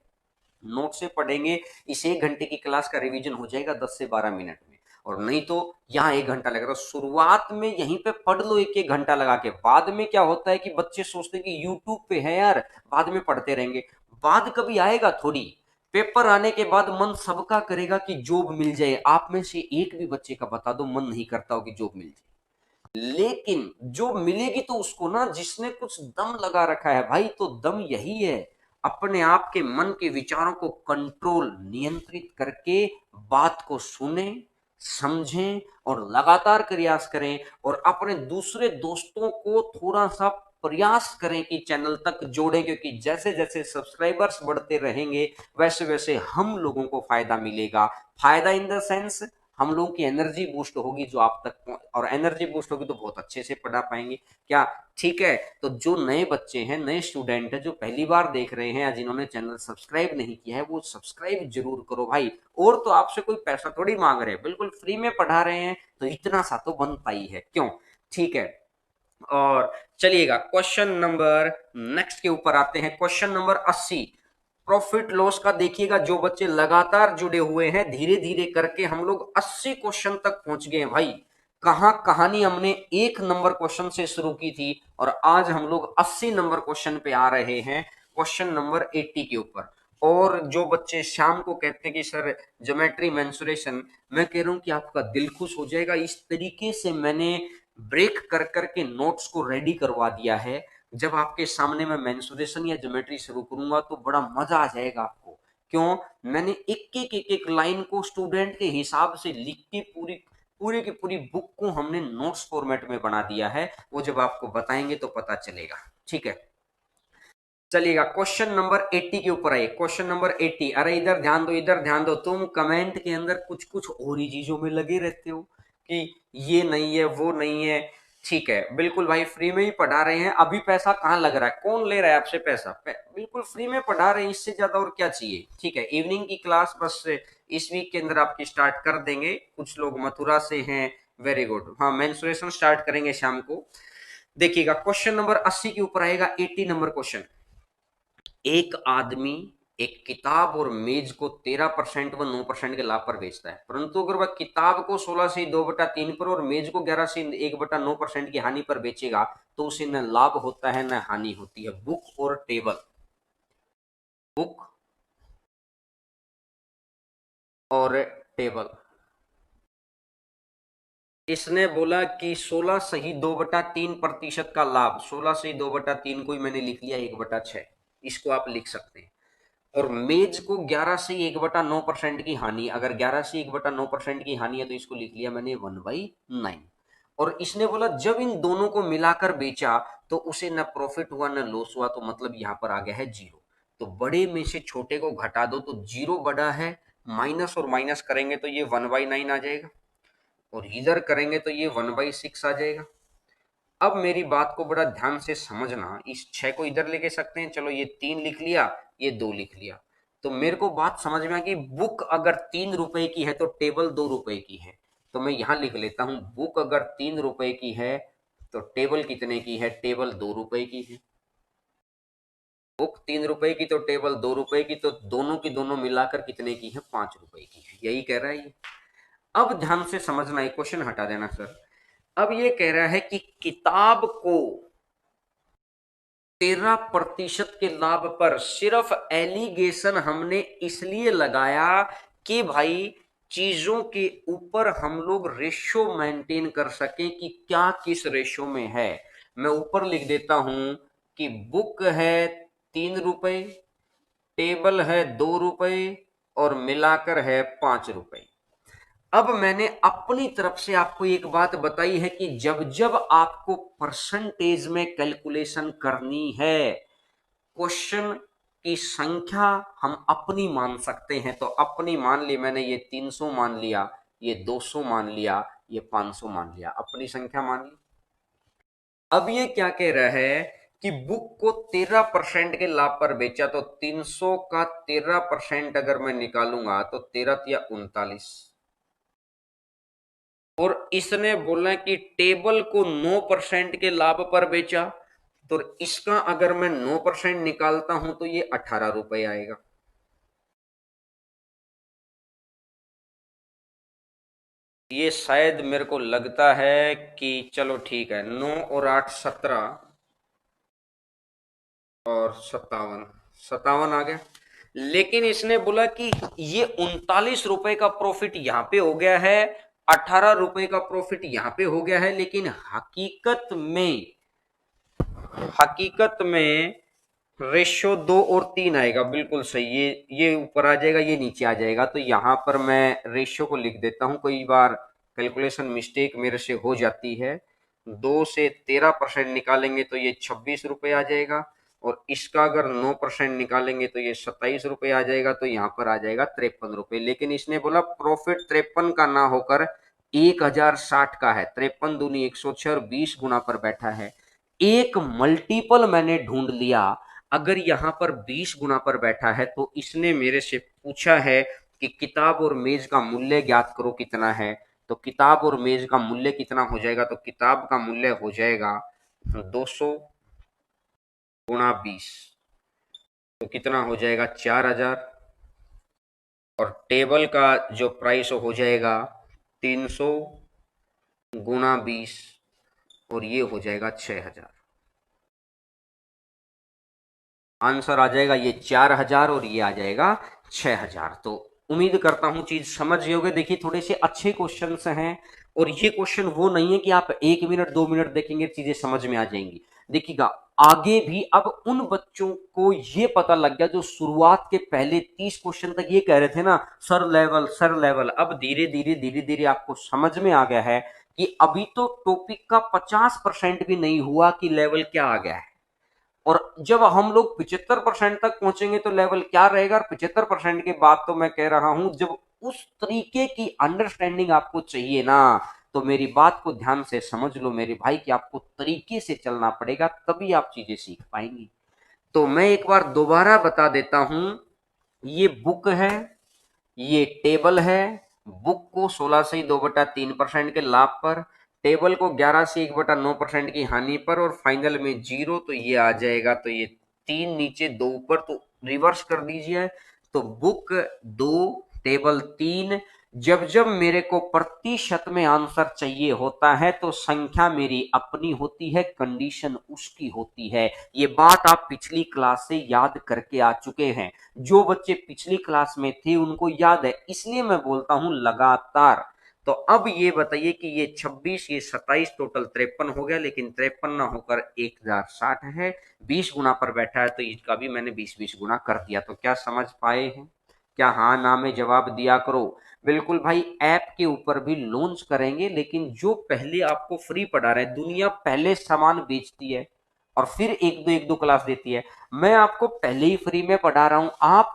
नोट से पढ़ेंगे, इस 1 घंटे की क्लास का रिवीजन हो जाएगा 10 से 12 मिनट में। और नहीं तो यहाँ 1 घंटा लगेगा। तो शुरुआत में यहीं पे पढ़ लो 1-1 घंटा लगा के। बाद में क्या होता है कि बच्चे सोचते हैं कि यूट्यूब पे है यार, बाद में पढ़ते रहेंगे। बाद कभी आएगा थोड़ी, पेपर आने के बाद मन सबका करेगा कि जॉब मिल जाए। आप में से एक भी बच्चे का बता दो मन नहीं करता हो कि जॉब मिल जाए। लेकिन जो मिलेगी तो उसको ना, जिसने कुछ दम लगा रखा है भाई, तो दम यही है, अपने आप के मन के विचारों को कंट्रोल, नियंत्रित करके बात को सुने, समझें और लगातार प्रयास करें। और अपने दूसरे दोस्तों को थोड़ा सा प्रयास करें कि चैनल तक जोड़ें, क्योंकि जैसे जैसे सब्सक्राइबर्स बढ़ते रहेंगे वैसे वैसे हम लोगों को फायदा मिलेगा। फायदा इन द सेंस, हम लोगों की एनर्जी बूस्ट होगी जो आप तक, और एनर्जी बूस्ट होगी तो बहुत अच्छे से पढ़ा पाएंगे। क्या ठीक है। तो जो नए बच्चे हैं, नए स्टूडेंट हैं, जो पहली बार देख रहे हैं या जिन्होंने चैनल सब्सक्राइब नहीं किया है, वो सब्सक्राइब जरूर करो भाई। और तो आपसे कोई पैसा थोड़ी मांग रहे हैं, बिल्कुल फ्री में पढ़ा रहे हैं, तो इतना सा तो बनता ही है। क्यों, ठीक है। और चलिएगा क्वेश्चन नंबर नेक्स्ट के ऊपर आते हैं, क्वेश्चन नंबर 80। प्रॉफिट लॉस का देखिएगा, जो बच्चे लगातार जुड़े हुए हैं, धीरे धीरे करके हम लोग 80 क्वेश्चन तक पहुंच गए हैं भाई। कहां कहानी हमने 1 नंबर क्वेश्चन से शुरू की थी और आज हम लोग 80 नंबर क्वेश्चन पे आ रहे हैं, क्वेश्चन नंबर 80 के ऊपर। और जो बच्चे शाम को कहते हैं कि सर ज्योमेट्री मेंसुरेशन, मैं कह रहा हूं कि आपका दिल खुश हो जाएगा, इस तरीके से मैंने ब्रेक कर करके नोट्स को रेडी करवा दिया है। जब आपके सामने मैं मेंसुरेशन या ज्योमेट्री शुरू करूंगा तो बड़ा मजा आ जाएगा आपको। क्यों? मैंने एक एक लाइन को स्टूडेंट के हिसाब से लिख के पूरी पूरी की पूरी बुक को हमने नोट्स फॉर्मेट में बना दिया है। वो जब आपको बताएंगे तो पता चलेगा। ठीक है, चलिएगा क्वेश्चन नंबर 80 के ऊपर आइए। Question number 80। अरे इधर ध्यान दो, इधर ध्यान दो, तुम कमेंट के अंदर कुछ कुछ और ही चीजों में लगे रहते हो कि ये नहीं है वो नहीं है। ठीक है, बिल्कुल भाई, फ्री में ही पढ़ा रहे हैं, अभी पैसा कहाँ लग रहा है, कौन ले रहा है आपसे पैसा? बिल्कुल फ्री में पढ़ा रहे हैं, इससे ज्यादा और क्या चाहिए। ठीक है, इवनिंग की क्लास बस इस वीक के अंदर आपकी स्टार्ट कर देंगे। कुछ लोग मथुरा से हैं, वेरी गुड। हाँ, मेंसुरेशन स्टार्ट करेंगे शाम को। देखिएगा क्वेश्चन नंबर 80 के ऊपर आएगा 80 नंबर क्वेश्चन। एक आदमी एक किताब और मेज को 13% व 9% के लाभ पर बेचता है, परंतु अगर वह किताब को 16 से 2/3 पर और मेज को 11 से 1/9% की हानि पर बेचेगा तो उसे न लाभ होता है न हानि होती है। बुक और टेबल, बुक और टेबल। इसने बोला कि 16 सही 2/3% का लाभ, 16 सही 2/3 को ही मैंने लिख लिया 1/6, इसको आप लिख सकते हैं। और मेज को 11 से 1/9% की हानि, अगर 11 से 1/9% की हानि है तो इसको लिख लिया मैंने 1/9। और इसने बोला जब इन दोनों को मिलाकर बेचा तो उसे न प्रॉफिट हुआ न लॉस हुआ, तो मतलब यहां पर आ गया है जीरो। तो बड़े में से छोटे को घटा दो तो जीरो बड़ा है, माइनस और माइनस करेंगे तो ये 1/9 आ जाएगा, और इधर करेंगे तो ये 1/6 आ जाएगा। अब मेरी बात को बड़ा ध्यान से समझना, इस 6 को इधर लेके सकते हैं, चलो ये 3 लिख लिया, ये 2 लिख लिया। तो मेरे को बात समझ में आ कि बुक अगर 3 रुपए की है तो टेबल 2 रुपए की है। तो मैं यहां लिख लेता हूं, बुक अगर 3 रुपए की है तो टेबल कितने की है? टेबल 2 रुपए की है। बुक 3 रुपए की तो टेबल 2 रुपए की, तो दोनों की दोनों मिलाकर कितने की है? 5 रुपए की है। यही कह रहा है ये। अब ध्यान से समझना, एक क्वेश्चन हटा देना सर। अब ये कह रहा है कि किताब को 13% के लाभ पर, सिर्फ एलिगेशन हमने इसलिए लगाया कि भाई चीजों के ऊपर हम लोग रेशो मेंटेन कर सके कि क्या किस रेशो में है। मैं ऊपर लिख देता हूं कि बुक है 3 रुपए, टेबल है 2 रुपए, और मिलाकर है 5 रुपए। अब मैंने अपनी तरफ से आपको एक बात बताई है कि जब जब आपको परसेंटेज में कैलकुलेशन करनी है, क्वेश्चन की संख्या हम अपनी मान सकते हैं। तो अपनी मान ली मैंने, ये 300 मान लिया, ये 200 मान लिया, ये 500 मान लिया, अपनी संख्या मान ली। अब ये क्या कह रहा है कि बुक को 13% के लाभ पर बेचा, तो 300 का 13% अगर मैं निकालूंगा तो 13 या 39। और इसने बोला कि टेबल को 9% के लाभ पर बेचा, तो इसका अगर मैं 9% निकालता हूं तो ये 18 रुपए आएगा। ये शायद मेरे को लगता है कि चलो ठीक है, 9 और 8 17 और 57, 57 आ गया। लेकिन इसने बोला कि ये 39 रुपए का प्रॉफिट यहां पे हो गया है, 18 रुपए का प्रॉफिट यहां पे हो गया है, लेकिन हकीकत में रेशो 2 और 3 आएगा। बिल्कुल सही, ये ऊपर आ जाएगा, ये नीचे आ जाएगा। तो यहां पर मैं रेशो को लिख देता हूं, कई बार कैलकुलेशन मिस्टेक मेरे से हो जाती है। 2 से 13% निकालेंगे तो ये 26 रुपए आ जाएगा, और इसका अगर 9% निकालेंगे तो ये 27 रुपए आ जाएगा। तो यहाँ पर आ जाएगा 53 रुपए। लेकिन इसने बोला प्रॉफिट 53 का ना होकर 1060 का है। 53 दूनी 106 और 20 गुना पर बैठा है। एक मल्टीपल मैंने ढूंढ लिया, अगर यहां पर 20 गुना पर बैठा है तो इसने मेरे से पूछा है कि किताब और मेज का मूल्य ज्ञात करो कितना है। तो किताब और मेज का मूल्य कितना हो जाएगा, तो किताब का मूल्य हो जाएगा 200 गुणा 20, तो कितना हो जाएगा 4000। और टेबल का जो प्राइस हो जाएगा 300 गुणा 20, और ये हो जाएगा 6000। आंसर आ जाएगा ये 4000 और ये आ जाएगा 6000। तो उम्मीद करता हूं चीज समझ गए होगे। देखिए थोड़े से अच्छे क्वेश्चन हैं, और ये क्वेश्चन वो नहीं है कि आप 1 मिनट 2 मिनट देखेंगे चीजें समझ में आ जाएंगी। देखिएगा आगे भी अब उन बच्चों को ये पता लग गया जो शुरुआत के पहले 30 क्वेश्चन तक ये कह रहे थे ना सर लेवल, अब धीरे धीरे धीरे धीरे आपको समझ में आ गया है कि अभी तो टॉपिक का 50% भी नहीं हुआ कि लेवल क्या आ गया है। और जब हम लोग 75% तक पहुंचेंगे तो लेवल क्या रहेगा, और 75% के बाद तो मैं कह रहा हूं जब उस तरीके की अंडरस्टैंडिंग आपको चाहिए ना, तो मेरी बात को ध्यान से समझ लो मेरे भाई कि आपको तरीके से चलना पड़ेगा, तभी आप चीजें सीख पाएंगे। तो मैं एक बार दोबारा बता देता हूं, ये बुक है, ये टेबल है। बुक को 16 से 2/3% के लाभ पर, टेबल को 11 से 1/9% की हानि पर, और फाइनल में 0। तो ये आ जाएगा, तो ये 3 नीचे 2 ऊपर, तो रिवर्स कर दीजिए। तो बुक 2, टेबल 3। जब जब मेरे को प्रतिशत में आंसर चाहिए होता है तो संख्या मेरी अपनी होती है, कंडीशन उसकी होती है। ये बात आप पिछली क्लास से याद करके आ चुके हैं। जो बच्चे पिछली क्लास में थे उनको याद है, इसलिए मैं बोलता हूं लगातार। तो अब ये बताइए कि ये 26, ये 27, टोटल 53 हो गया, लेकिन 53 ना होकर 1060 है। 20 गुना पर बैठा है, तो इसका भी मैंने 20-20 गुना कर दिया। तो क्या समझ पाए हैं? क्या हाँ ना में जवाब दिया करो। बिल्कुल भाई, ऐप के ऊपर भी लॉन्च करेंगे, लेकिन जो पहले आपको फ्री पढ़ा रहे हैं, दुनिया पहले सामान बेचती है और फिर एक दो क्लास देती है। मैं आपको पहले ही फ्री में पढ़ा रहा हूं, आप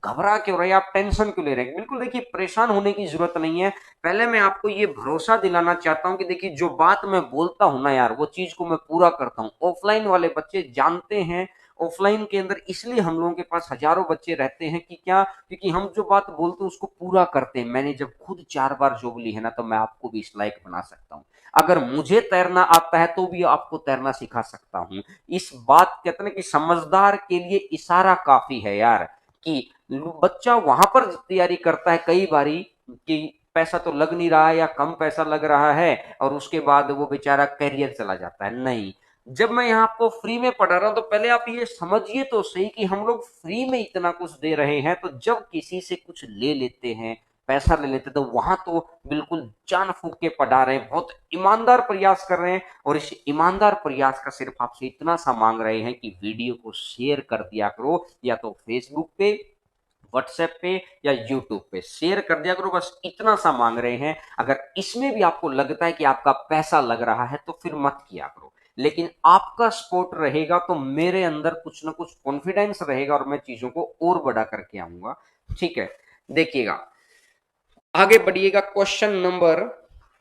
घबरा क्यों रहे, आप टेंशन क्यों ले रहे हैं? बिल्कुल देखिए, परेशान होने की जरूरत नहीं है। पहले मैं आपको ये भरोसा दिलाना चाहता हूं कि देखिए जो बात मैं बोलता हूं ना यार, वो चीज को मैं पूरा करता हूं। ऑफलाइन वाले बच्चे जानते हैं, ऑफलाइन के अंदर इसलिए हम लोगों के पास हजारों बच्चे रहते हैं कि क्या, क्योंकि हम जो बात बोलते हैं उसको पूरा करते हैं। मैंने जब खुद 4 बार जॉब ली है ना, तो मैं आपको भी इस लायक बना सकता हूं। अगर मुझे तैरना आता है तो भी आपको तैरना सिखा सकता हूं। इस बात कहते हैं कि समझदार के लिए इशारा काफी है यार, कि बच्चा वहां पर तैयारी करता है कई बारी कि पैसा तो लग नहीं रहा है या कम पैसा लग रहा है, और उसके बाद वो बेचारा करियर चला जाता है। नहीं, जब मैं यहाँ आपको फ्री में पढ़ा रहा हूं तो पहले आप ये समझिए तो सही कि हम लोग फ्री में इतना कुछ दे रहे हैं, तो जब किसी से कुछ ले लेते हैं, पैसा ले लेते, तो वहां तो बिल्कुल जान फूक के पढ़ा रहे हैं, बहुत ईमानदार प्रयास कर रहे हैं। और इस ईमानदार प्रयास का सिर्फ आपसे इतना सा मांग रहे हैं कि वीडियो को शेयर कर दिया करो, या तो फेसबुक पे, व्हाट्सएप पे, या यूट्यूब पे शेयर कर दिया करो। बस इतना सा मांग रहे हैं। अगर इसमें भी आपको लगता है कि आपका पैसा लग रहा है तो फिर मत किया करो, लेकिन आपका सपोर्ट रहेगा तो मेरे अंदर कुछ ना कुछ कॉन्फिडेंस रहेगा और मैं चीजों को और बड़ा करके आऊंगा। ठीक है, देखिएगा आगे बढ़िएगा, क्वेश्चन नंबर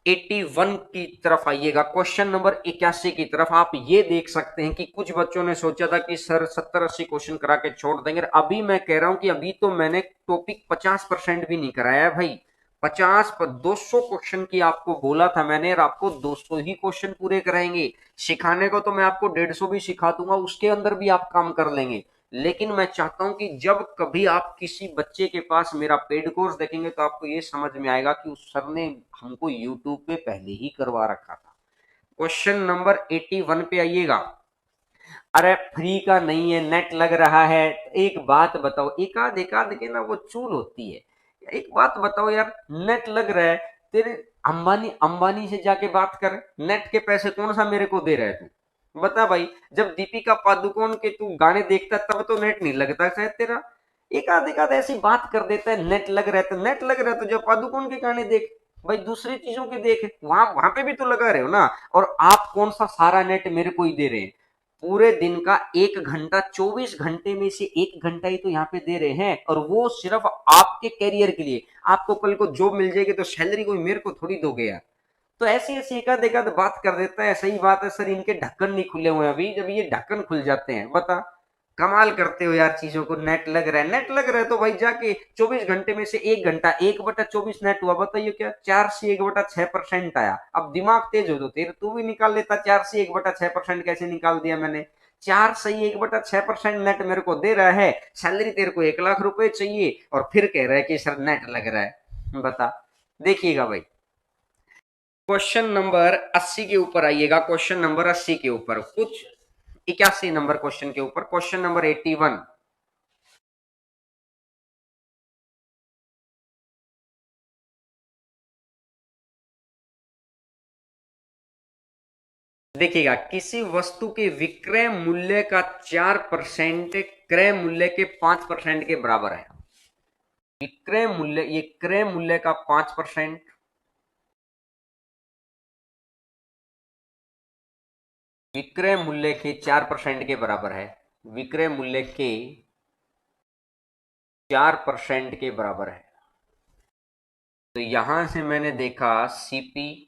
81 की तरफ आइएगा। क्वेश्चन नंबर 81 की तरफ आप ये देख सकते हैं कि कुछ बच्चों ने सोचा था कि सर 70-80 क्वेश्चन करा के छोड़ देंगे। अभी मैं कह रहा हूं कि अभी तो मैंने टॉपिक 50% भी नहीं कराया है भाई। 200 क्वेश्चन की आपको बोला था मैंने, और आपको 200 ही क्वेश्चन पूरे कराएंगे। सिखाने को तो मैं आपको 150 भी सिखा दूंगा, उसके अंदर भी आप काम कर लेंगे। लेकिन मैं चाहता हूं कि जब कभी आप किसी बच्चे के पास मेरा पेड कोर्स देखेंगे तो आपको ये समझ में आएगा कि उस सर ने हमको यूट्यूब पे पहले ही करवा रखा था। क्वेश्चन नंबर 81 पे आइएगा। अरे फ्री का नहीं है, नेट लग रहा है। एक बात बताओ, एक आध के ना वो चूल होती है। एक बात बताओ यार, नेट लग रहा है, तेरे अंबानी अंबानी से जाके बात कर, नेट के पैसे कौन सा मेरे को दे रहा है तू? बता भाई, जब दीपिका पादुकोण के तू गाने देखता तब तो नेट नहीं लगता शायद तेरा। एक आध ऐसी बात कर देता है, नेट लग रहा है तो नेट लग रहा है, तो जब पादुकोण के गाने देख भाई, दूसरी चीजों के देख, वहां वहां पे भी तो लगा रहे हो ना। और आप कौन सा सारा नेट मेरे को ही दे रहे हैं? पूरे दिन का 1 घंटा, 24 घंटे में से 1 घंटा ही तो यहाँ पे दे रहे हैं, और वो सिर्फ आपके कैरियर के लिए। आपको कल को जॉब मिल जाएगी तो सैलरी कोई मेरे को थोड़ी दोगे यार। तो ऐसी ऐसी एकाध एकाध बात कर देता है। सही बात है सर, इनके ढक्कन नहीं खुले हुए अभी, जब ये ढक्कन खुल जाते हैं बता कमाल करते हो यार चीजों को। नेट लग रहा है, नेट लग रहा है तो भाई जाके 24 घंटे में से 1 घंटा 1/24 नेट हुआ, बताइए क्या 4 से 1/6% आया। अब दिमाग तेज हो तो तेरे तू भी निकाल लेता, 4 से 1/6% कैसे निकाल दिया मैंने। 4 से 1/6% नेट मेरे को दे रहा है, सैलरी तेरे को 1 लाख रुपए चाहिए और फिर कह रहा है कि सर नेट लग रहा है, बता। देखिएगा भाई, क्वेश्चन नंबर 80 के ऊपर आइएगा, क्वेश्चन नंबर 80 के ऊपर, कुछ 81 नंबर क्वेश्चन के ऊपर, क्वेश्चन नंबर 81। देखिएगा, किसी वस्तु के विक्रय मूल्य का 4% क्रय मूल्य के 5% के बराबर है। विक्रय मूल्य, ये क्रय मूल्य का 5% विक्रय मूल्य के 4% के बराबर है। विक्रय मूल्य के 4% के बराबर है। तो यहां से मैंने देखा सीपी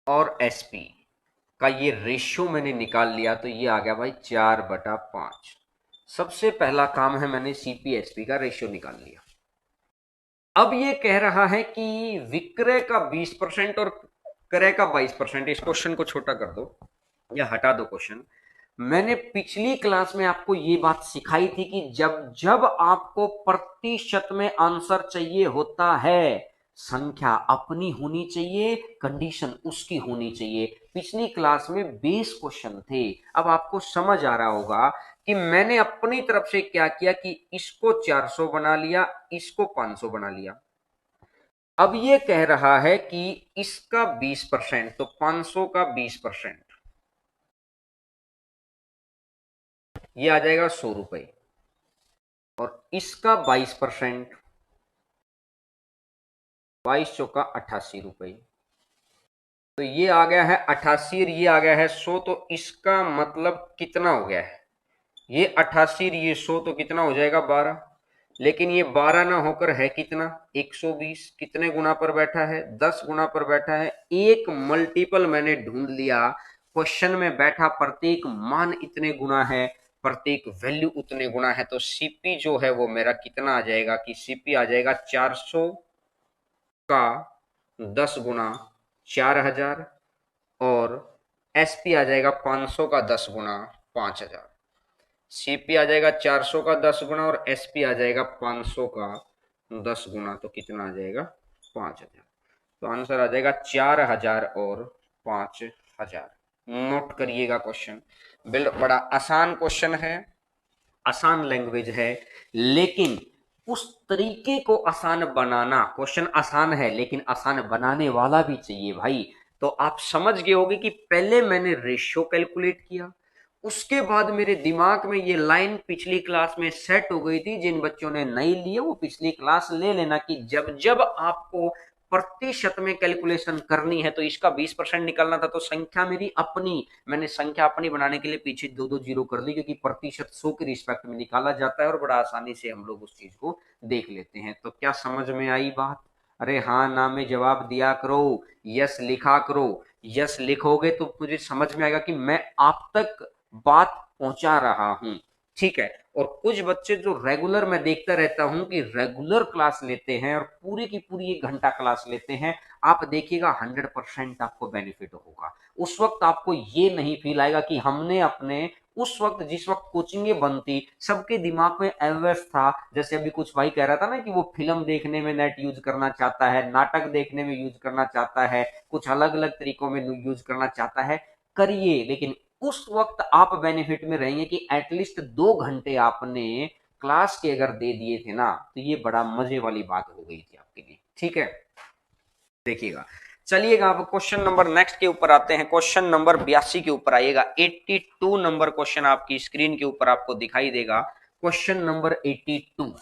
और एसपी का ये रेशियो मैंने निकाल लिया, तो ये आ गया भाई 4/5। सबसे पहला काम है, मैंने सीपीएसपी का रेशियो निकाल लिया। अब ये कह रहा है कि विक्रय का 20% और क्रय का 22%। इस क्वेश्चन को छोटा कर दो या हटा दो क्वेश्चन। मैंने पिछली क्लास में आपको ये बात सिखाई थी कि जब जब आपको प्रतिशत में आंसर चाहिए होता है, संख्या अपनी होनी चाहिए, कंडीशन उसकी होनी चाहिए। पिछली क्लास में बेस क्वेश्चन थे। अब आपको समझ आ रहा होगा कि मैंने अपनी तरफ से क्या किया कि इसको 400 बना लिया, इसको 500 बना लिया। अब ये कह रहा है कि इसका 20%, तो 500 का 20%, ये आ जाएगा 100 रुपए। और इसका 22%, 22 चौका 88 रुपए, तो ये आ गया है 88 और ये आ गया है 100। तो इसका मतलब कितना हो गया है, ये 88 ये 100, तो कितना हो जाएगा 12। लेकिन ये 12 ना होकर है कितना, 120। कितने गुना पर बैठा है, 10 गुना पर बैठा है। एक मल्टीपल मैंने ढूंढ लिया, क्वेश्चन में बैठा प्रत्येक मान इतने गुना है, प्रत्येक वैल्यू उतने गुना है। तो सीपी जो है वो मेरा कितना आ जाएगा कि सीपी आ जाएगा 400 का 10 गुना 4000, और एसपी आ जाएगा 500 का 10 गुना 5000। सीपी आ जाएगा 400 का 10 गुना और एसपी आ जाएगा 500 का 10 गुना, तो कितना आ जाएगा 5000। तो आंसर आ जाएगा 4000 और 5000। नोट करिएगा क्वेश्चन, बड़ा आसान क्वेश्चन है, आसान लैंग्वेज है, लेकिन उस तरीके को आसान बनाना, क्वेश्चन आसान है लेकिन आसान बनाने वाला भी चाहिए भाई। तो आप समझ गए होंगे कि पहले मैंने रेशियो कैलकुलेट किया, उसके बाद मेरे दिमाग में ये लाइन पिछली क्लास में सेट हो गई थी। जिन बच्चों ने नहीं लिए वो पिछली क्लास ले लेना कि जब जब आपको प्रतिशत में कैलकुलेशन करनी है तो इसका 20% निकालना था, तो संख्या मेरी अपनी, मैंने संख्या अपनी बनाने के लिए पीछे दो दो जीरो कर दी, क्योंकि प्रतिशत 100 के रिस्पेक्ट में निकाला जाता है और बड़ा आसानी से हम लोग उस चीज को देख लेते हैं। तो क्या समझ में आई बात? अरे हाँ ना में जवाब दिया करो, यस लिखा करो। यस लिखोगे तो मुझे समझ में आएगा कि मैं आप तक बात पहुंचा रहा हूं, ठीक है। और कुछ बच्चे जो रेगुलर मैं देखता रहता हूं कि रेगुलर क्लास लेते हैं और पूरी की पूरी 1 घंटा क्लास लेते हैं, आप देखिएगा 100% आपको बेनिफिट होगा। उस वक्त आपको ये नहीं फील आएगा कि हमने अपने उस वक्त जिस वक्त कोचिंगें बनती, सबके दिमाग में अवेयर था, जैसे अभी कुछ भाई कह रहा था ना कि वो फिल्म देखने में नेट यूज करना चाहता है, नाटक देखने में यूज करना चाहता है, कुछ अलग अलग तरीकों में यूज करना चाहता है, करिए। लेकिन उस वक्त आप बेनिफिट में रहेंगे कि एटलीस्ट 2 घंटे आपने क्लास के अगर दे दिए थे ना, तो ये बड़ा मजे वाली बात हो गई थी आपके लिए, ठीक है। देखिएगा, चलिएगा अब क्वेश्चन नंबर नेक्स्ट के ऊपर आते हैं। क्वेश्चन नंबर 82 के ऊपर आइएगा। 82 नंबर क्वेश्चन आपकी स्क्रीन के ऊपर आपको दिखाई देगा। क्वेश्चन नंबर 82,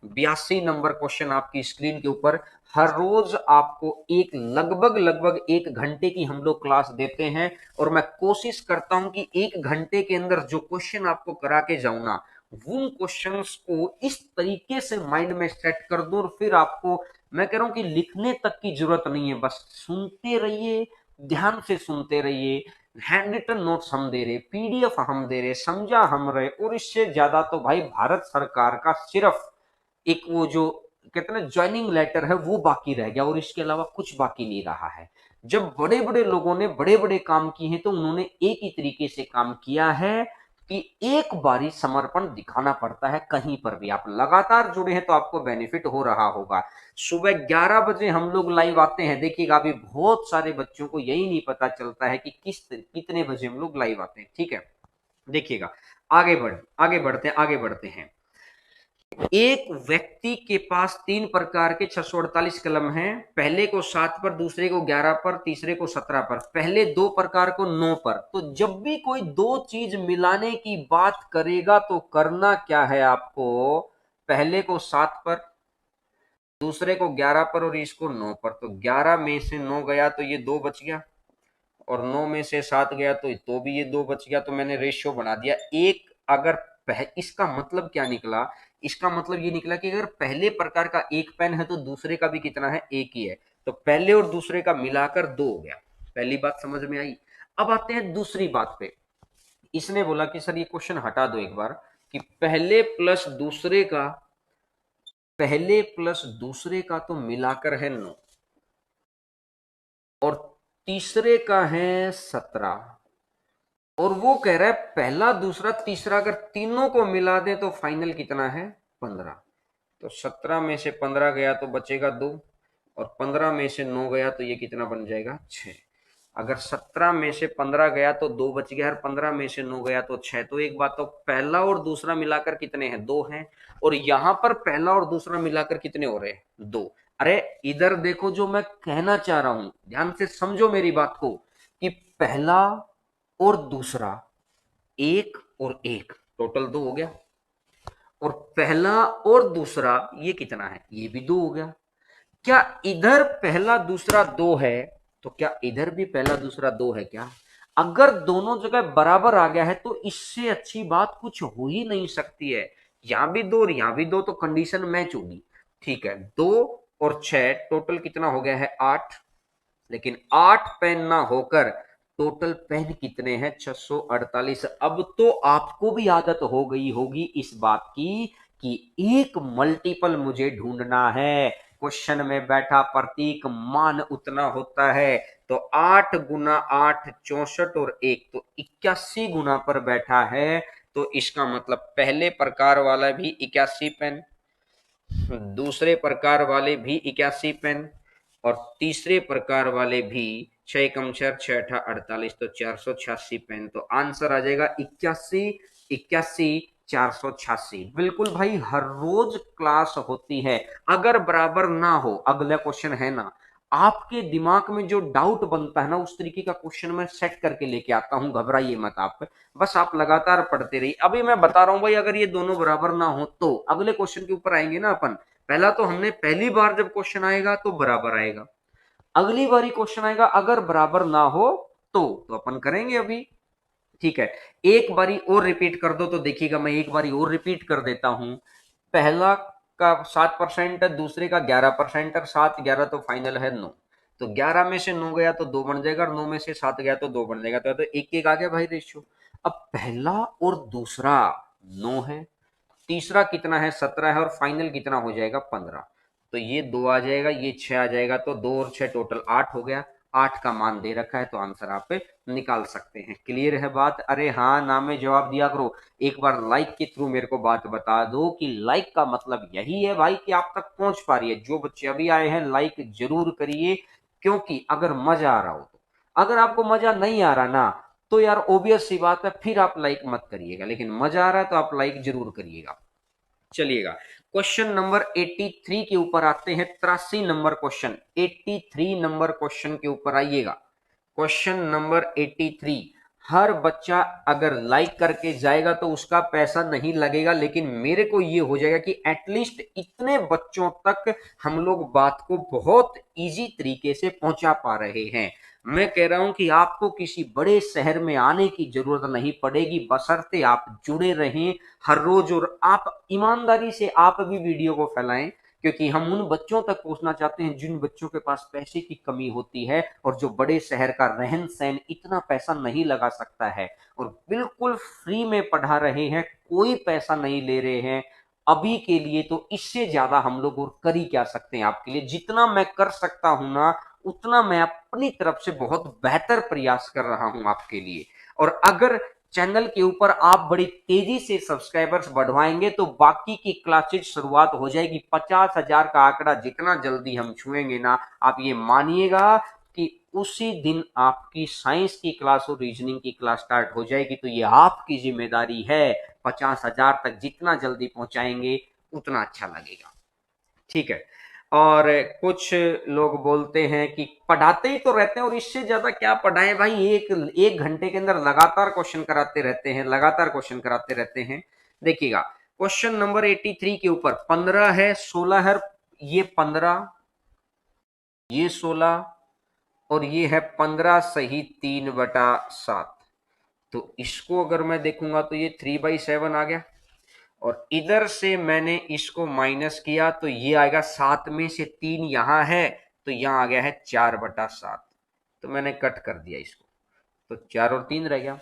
82 नंबर क्वेश्चन आपकी स्क्रीन के ऊपर। हर रोज आपको एक लगभग लगभग 1 घंटे की हम लोग क्लास देते हैं, और मैं कोशिश करता हूं कि 1 घंटे के अंदर जो क्वेश्चन आपको करा के जाऊं ना, उन क्वेश्चंस को इस तरीके से माइंड में सेट कर दूं, और फिर आपको, मैं कह रहा हूं कि लिखने तक की जरूरत नहीं है, बस सुनते रहिए, ध्यान से सुनते रहिए, हैंड रिटन नोट्स हम दे रहे, पीडीएफ हम दे रहे, समझा हम रहे, और इससे ज्यादा तो भाई भारत सरकार का सिर्फ एक वो जो कहते हैं ना ज्वाइनिंग लेटर है वो बाकी रह गया, और इसके अलावा कुछ बाकी नहीं रहा है। जब बड़े बड़े लोगों ने बड़े बड़े काम किए हैं तो उन्होंने एक ही तरीके से काम किया है कि एक बारी समर्पण दिखाना पड़ता है। कहीं पर भी आप लगातार जुड़े हैं तो आपको बेनिफिट हो रहा होगा। सुबह 11 बजे हम लोग लाइव आते हैं, देखिएगा अभी बहुत सारे बच्चों को यही नहीं पता चलता है कि कितने बजे हम लोग लाइव आते हैं। ठीक है, देखिएगा आगे बढ़ते हैं। एक व्यक्ति के पास 3 प्रकार के 648 कलम हैं, पहले को 7 पर, दूसरे को 11 पर, तीसरे को 17 पर, पहले 2 प्रकार को 9 पर। तो जब भी कोई दो चीज मिलाने की बात करेगा तो करना क्या है आपको, पहले को 7 पर, दूसरे को 11 पर और इसको 9 पर। तो 11 में से 9 गया तो ये 2 बच गया, और 9 में से 7 गया तो भी ये 2 बच गया। तो मैंने रेशियो बना दिया एक। अगर इसका मतलब क्या निकला, इसका मतलब ये निकला कि अगर पहले प्रकार का एक पेन है तो दूसरे का भी कितना है, एक ही है। तो पहले और दूसरे का मिलाकर 2 हो गया। पहली बात समझ में आई। अब आते हैं दूसरी बात पे। इसने बोला कि सर ये क्वेश्चन हटा दो एक बार, कि पहले प्लस दूसरे का तो मिलाकर है 9, और तीसरे का है 17, और वो कह रहा है पहला दूसरा तीसरा अगर तीनों को मिला दे तो फाइनल कितना है, 15। तो 17 में से 15 गया तो बचेगा 2, और 15 में से 9 गया तो ये कितना बन जाएगा, 6। अगर 17 में से 15 गया तो 2 बच गया, और 15 में से 9 गया तो 6। तो एक बात तो पहला और दूसरा मिलाकर कितने हैं, 2 हैं, और यहां पर पहला और दूसरा मिलाकर कितने हो रहे हैं, 2। अरे इधर देखो, जो मैं कहना चाह रहा हूं ध्यान से समझो मेरी बात को, कि पहला और दूसरा, एक और एक, टोटल 2 हो गया, और पहला और दूसरा ये कितना है, ये भी 2 हो गया। क्या इधर पहला दूसरा 2 है, तो क्या इधर भी पहला दूसरा 2 है क्या? अगर दोनों जगह बराबर आ गया है तो इससे अच्छी बात कुछ हो ही नहीं सकती है। यहां भी 2 और यहां भी 2, तो कंडीशन मैच होगी। ठीक है, 2 और 6 टोटल कितना हो गया है, 8। लेकिन 8 पेन ना होकर टोटल पेन कितने हैं, 648। अब तो आपको भी आदत हो गई होगी इस बात की कि एक मल्टीपल मुझे ढूंढना है। क्वेश्चन में बैठा प्रतीक मान उतना होता है, तो 8 गुना 8 64, और 1 तो 81 गुना पर बैठा है। तो इसका मतलब पहले प्रकार वाला भी 81 पेन, दूसरे प्रकार वाले भी 81 पेन, और तीसरे प्रकार वाले भी 6 कम 4 6 8 48, तो 486 पेन। तो आंसर आ जाएगा 81 81 486। बिल्कुल भाई, हर रोज क्लास होती है। अगर बराबर ना हो, अगला क्वेश्चन है ना, आपके दिमाग में जो डाउट बनता है ना, उस तरीके का क्वेश्चन मैं सेट करके लेके आता हूं, घबराइए मत आप। बस आप लगातार पढ़ते रहिए। अभी मैं बता रहा हूं भाई, अगर ये दोनों बराबर ना हो तो अगले क्वेश्चन के ऊपर आएंगे ना अपन। पहला तो हमने पहली बार जब क्वेश्चन आएगा तो बराबर आएगा, अगली बारी क्वेश्चन आएगा अगर बराबर ना हो तो अपन करेंगे अभी। ठीक है, एक बारी और रिपीट कर दो तो देखिएगा, मैं एक बारी और रिपीट कर देता हूं। पहला का 7% है, दूसरे का 11% है, 7 11 तो फाइनल है 9। तो 11 में से 9 गया तो 2 बन जाएगा, और 9 में से 7 गया तो 2 बन जाएगा। तो एक एक आ गया भाई रेशियो। अब पहला और दूसरा 9 है, तीसरा कितना है, 17 है, और फाइनल कितना हो जाएगा, 15। तो ये 2 आ जाएगा, ये 6 आ जाएगा, तो 2 और 6 टोटल 8 हो गया। 8 का मान दे रखा है, तो आंसर आप निकाल सकते हैं। क्लियर है बात? अरे हाँ, नाम में जवाब दिया करो। एक बार लाइक के थ्रू मेरे को बात बता दो कि लाइक का मतलब यही है भाई कि आप तक पहुंच पा रही है। जो बच्चे अभी आए हैं लाइक जरूर करिए, क्योंकि अगर मजा आ रहा हो तो। अगर आपको मजा नहीं आ रहा ना, तो यार ओबियस सी बात है, फिर आप लाइक मत करिएगा। लेकिन मजा आ रहा है तो आप लाइक जरूर करिएगा। चलिएगा, क्वेश्चन नंबर 83 के ऊपर आते हैं। 83 नंबर क्वेश्चन, 83 नंबर क्वेश्चन के ऊपर आइएगा। Question number 83। हर बच्चा अगर लाइक करके जाएगा तो उसका पैसा नहीं लगेगा, लेकिन मेरे को ये हो जाएगा कि एटलीस्ट इतने बच्चों तक हम लोग बात को बहुत इजी तरीके से पहुंचा पा रहे हैं। मैं कह रहा हूं कि आपको किसी बड़े शहर में आने की जरूरत नहीं पड़ेगी, बशर्ते आप जुड़े रहें हर रोज, और आप ईमानदारी से आप भी वीडियो को फैलाएं। क्योंकि हम उन बच्चों तक पहुंचना चाहते हैं जिन बच्चों के पास पैसे की कमी होती है और जो बड़े शहर का रहन सहन इतना पैसा नहीं लगा सकता है, और बिल्कुल फ्री में पढ़ा रहे हैं, कोई पैसा नहीं ले रहे हैं अभी के लिए। तो इससे ज्यादा हम लोग और कर ही क्या सकते हैं आपके लिए। जितना मैं कर सकता हूं ना, उतना मैं अपनी तरफ से बहुत बेहतर प्रयास कर रहा हूं आपके लिए। और अगर चैनल के ऊपर आप बड़ी तेजी से सब्सक्राइबर्स बढ़वाएंगे तो बाकी की क्लासेज शुरुआत हो जाएगी। 50,000 का आंकड़ा जितना जल्दी हम छुएंगे ना, आप ये मानिएगा कि उसी दिन आपकी साइंस की क्लास और रीजनिंग की क्लास स्टार्ट हो जाएगी। तो ये आपकी जिम्मेदारी है, 50,000 तक जितना जल्दी पहुंचाएंगे उतना अच्छा लगेगा, ठीक है। और कुछ लोग बोलते हैं कि पढ़ाते ही तो रहते हैं और इससे ज्यादा क्या पढ़ाएं भाई, एक एक घंटे के अंदर लगातार क्वेश्चन कराते रहते हैं, लगातार क्वेश्चन कराते रहते हैं। देखिएगा, क्वेश्चन नंबर 83 के ऊपर 15 है, 16 है, ये 15, ये 16 और ये है 15 सही 3/7। तो इसको अगर मैं देखूंगा तो ये 3/7 आ गया, और इधर से मैंने इसको माइनस किया तो ये आएगा 7 में से 3 यहां है, तो यहां आ गया है 4/7। तो मैंने कट कर दिया इसको, तो 4 और 3 रह गया।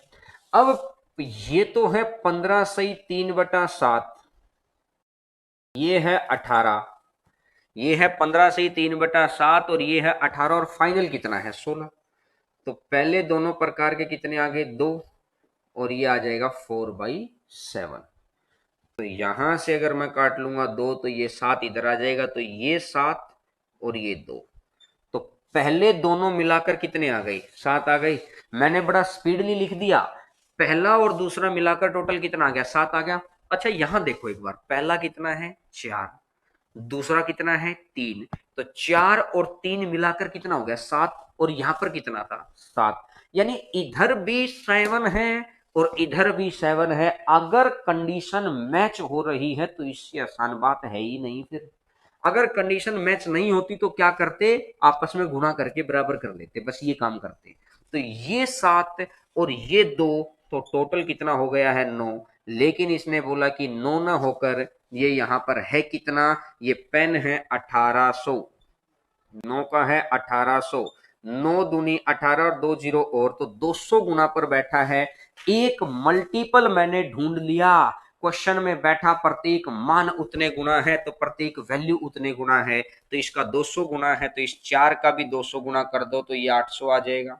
अब ये तो है 15 सही 3/7, ये है 18, ये है 15 सही 3/7 और ये है 18, और फाइनल कितना है 16। तो पहले दोनों प्रकार के कितने आ गए, 2, और ये आ जाएगा 4/7। तो यहां से अगर मैं काट लूंगा 2 तो ये 7 इधर आ जाएगा, तो ये 7 और ये 2। तो पहले दोनों मिलाकर कितने आ गई, 7 आ गई। मैंने बड़ा स्पीडली लिख दिया, पहला और दूसरा मिलाकर टोटल कितना आ गया, 7 आ गया। अच्छा यहां देखो एक बार, पहला कितना है 4, दूसरा कितना है 3, तो 4 और 3 मिलाकर कितना हो गया 7, और यहां पर कितना था 7, यानी इधर भी 7 है और इधर भी 7 है। अगर कंडीशन मैच हो रही है तो इससे आसान बात है ही नहीं। फिर अगर कंडीशन मैच नहीं होती तो क्या करते, आपस में गुणा करके बराबर कर लेते, बस ये काम करते। तो ये 7 और ये 2, तो टोटल कितना हो गया है 9। लेकिन इसने बोला कि 9 ना होकर ये यहां पर है कितना, ये पेन है 1800, 9 का है 1800, 9 दूनी 18 और 2 जीरो और, तो 200 गुना पर बैठा है। एक मल्टीपल मैंने ढूंढ लिया, क्वेश्चन में बैठा प्रत्येक मान उतने गुना है तो प्रत्येक वैल्यू उतने गुना है, तो इसका 200 गुना है, तो इस 4 का भी 200 गुना कर दो तो ये 800 आ जाएगा,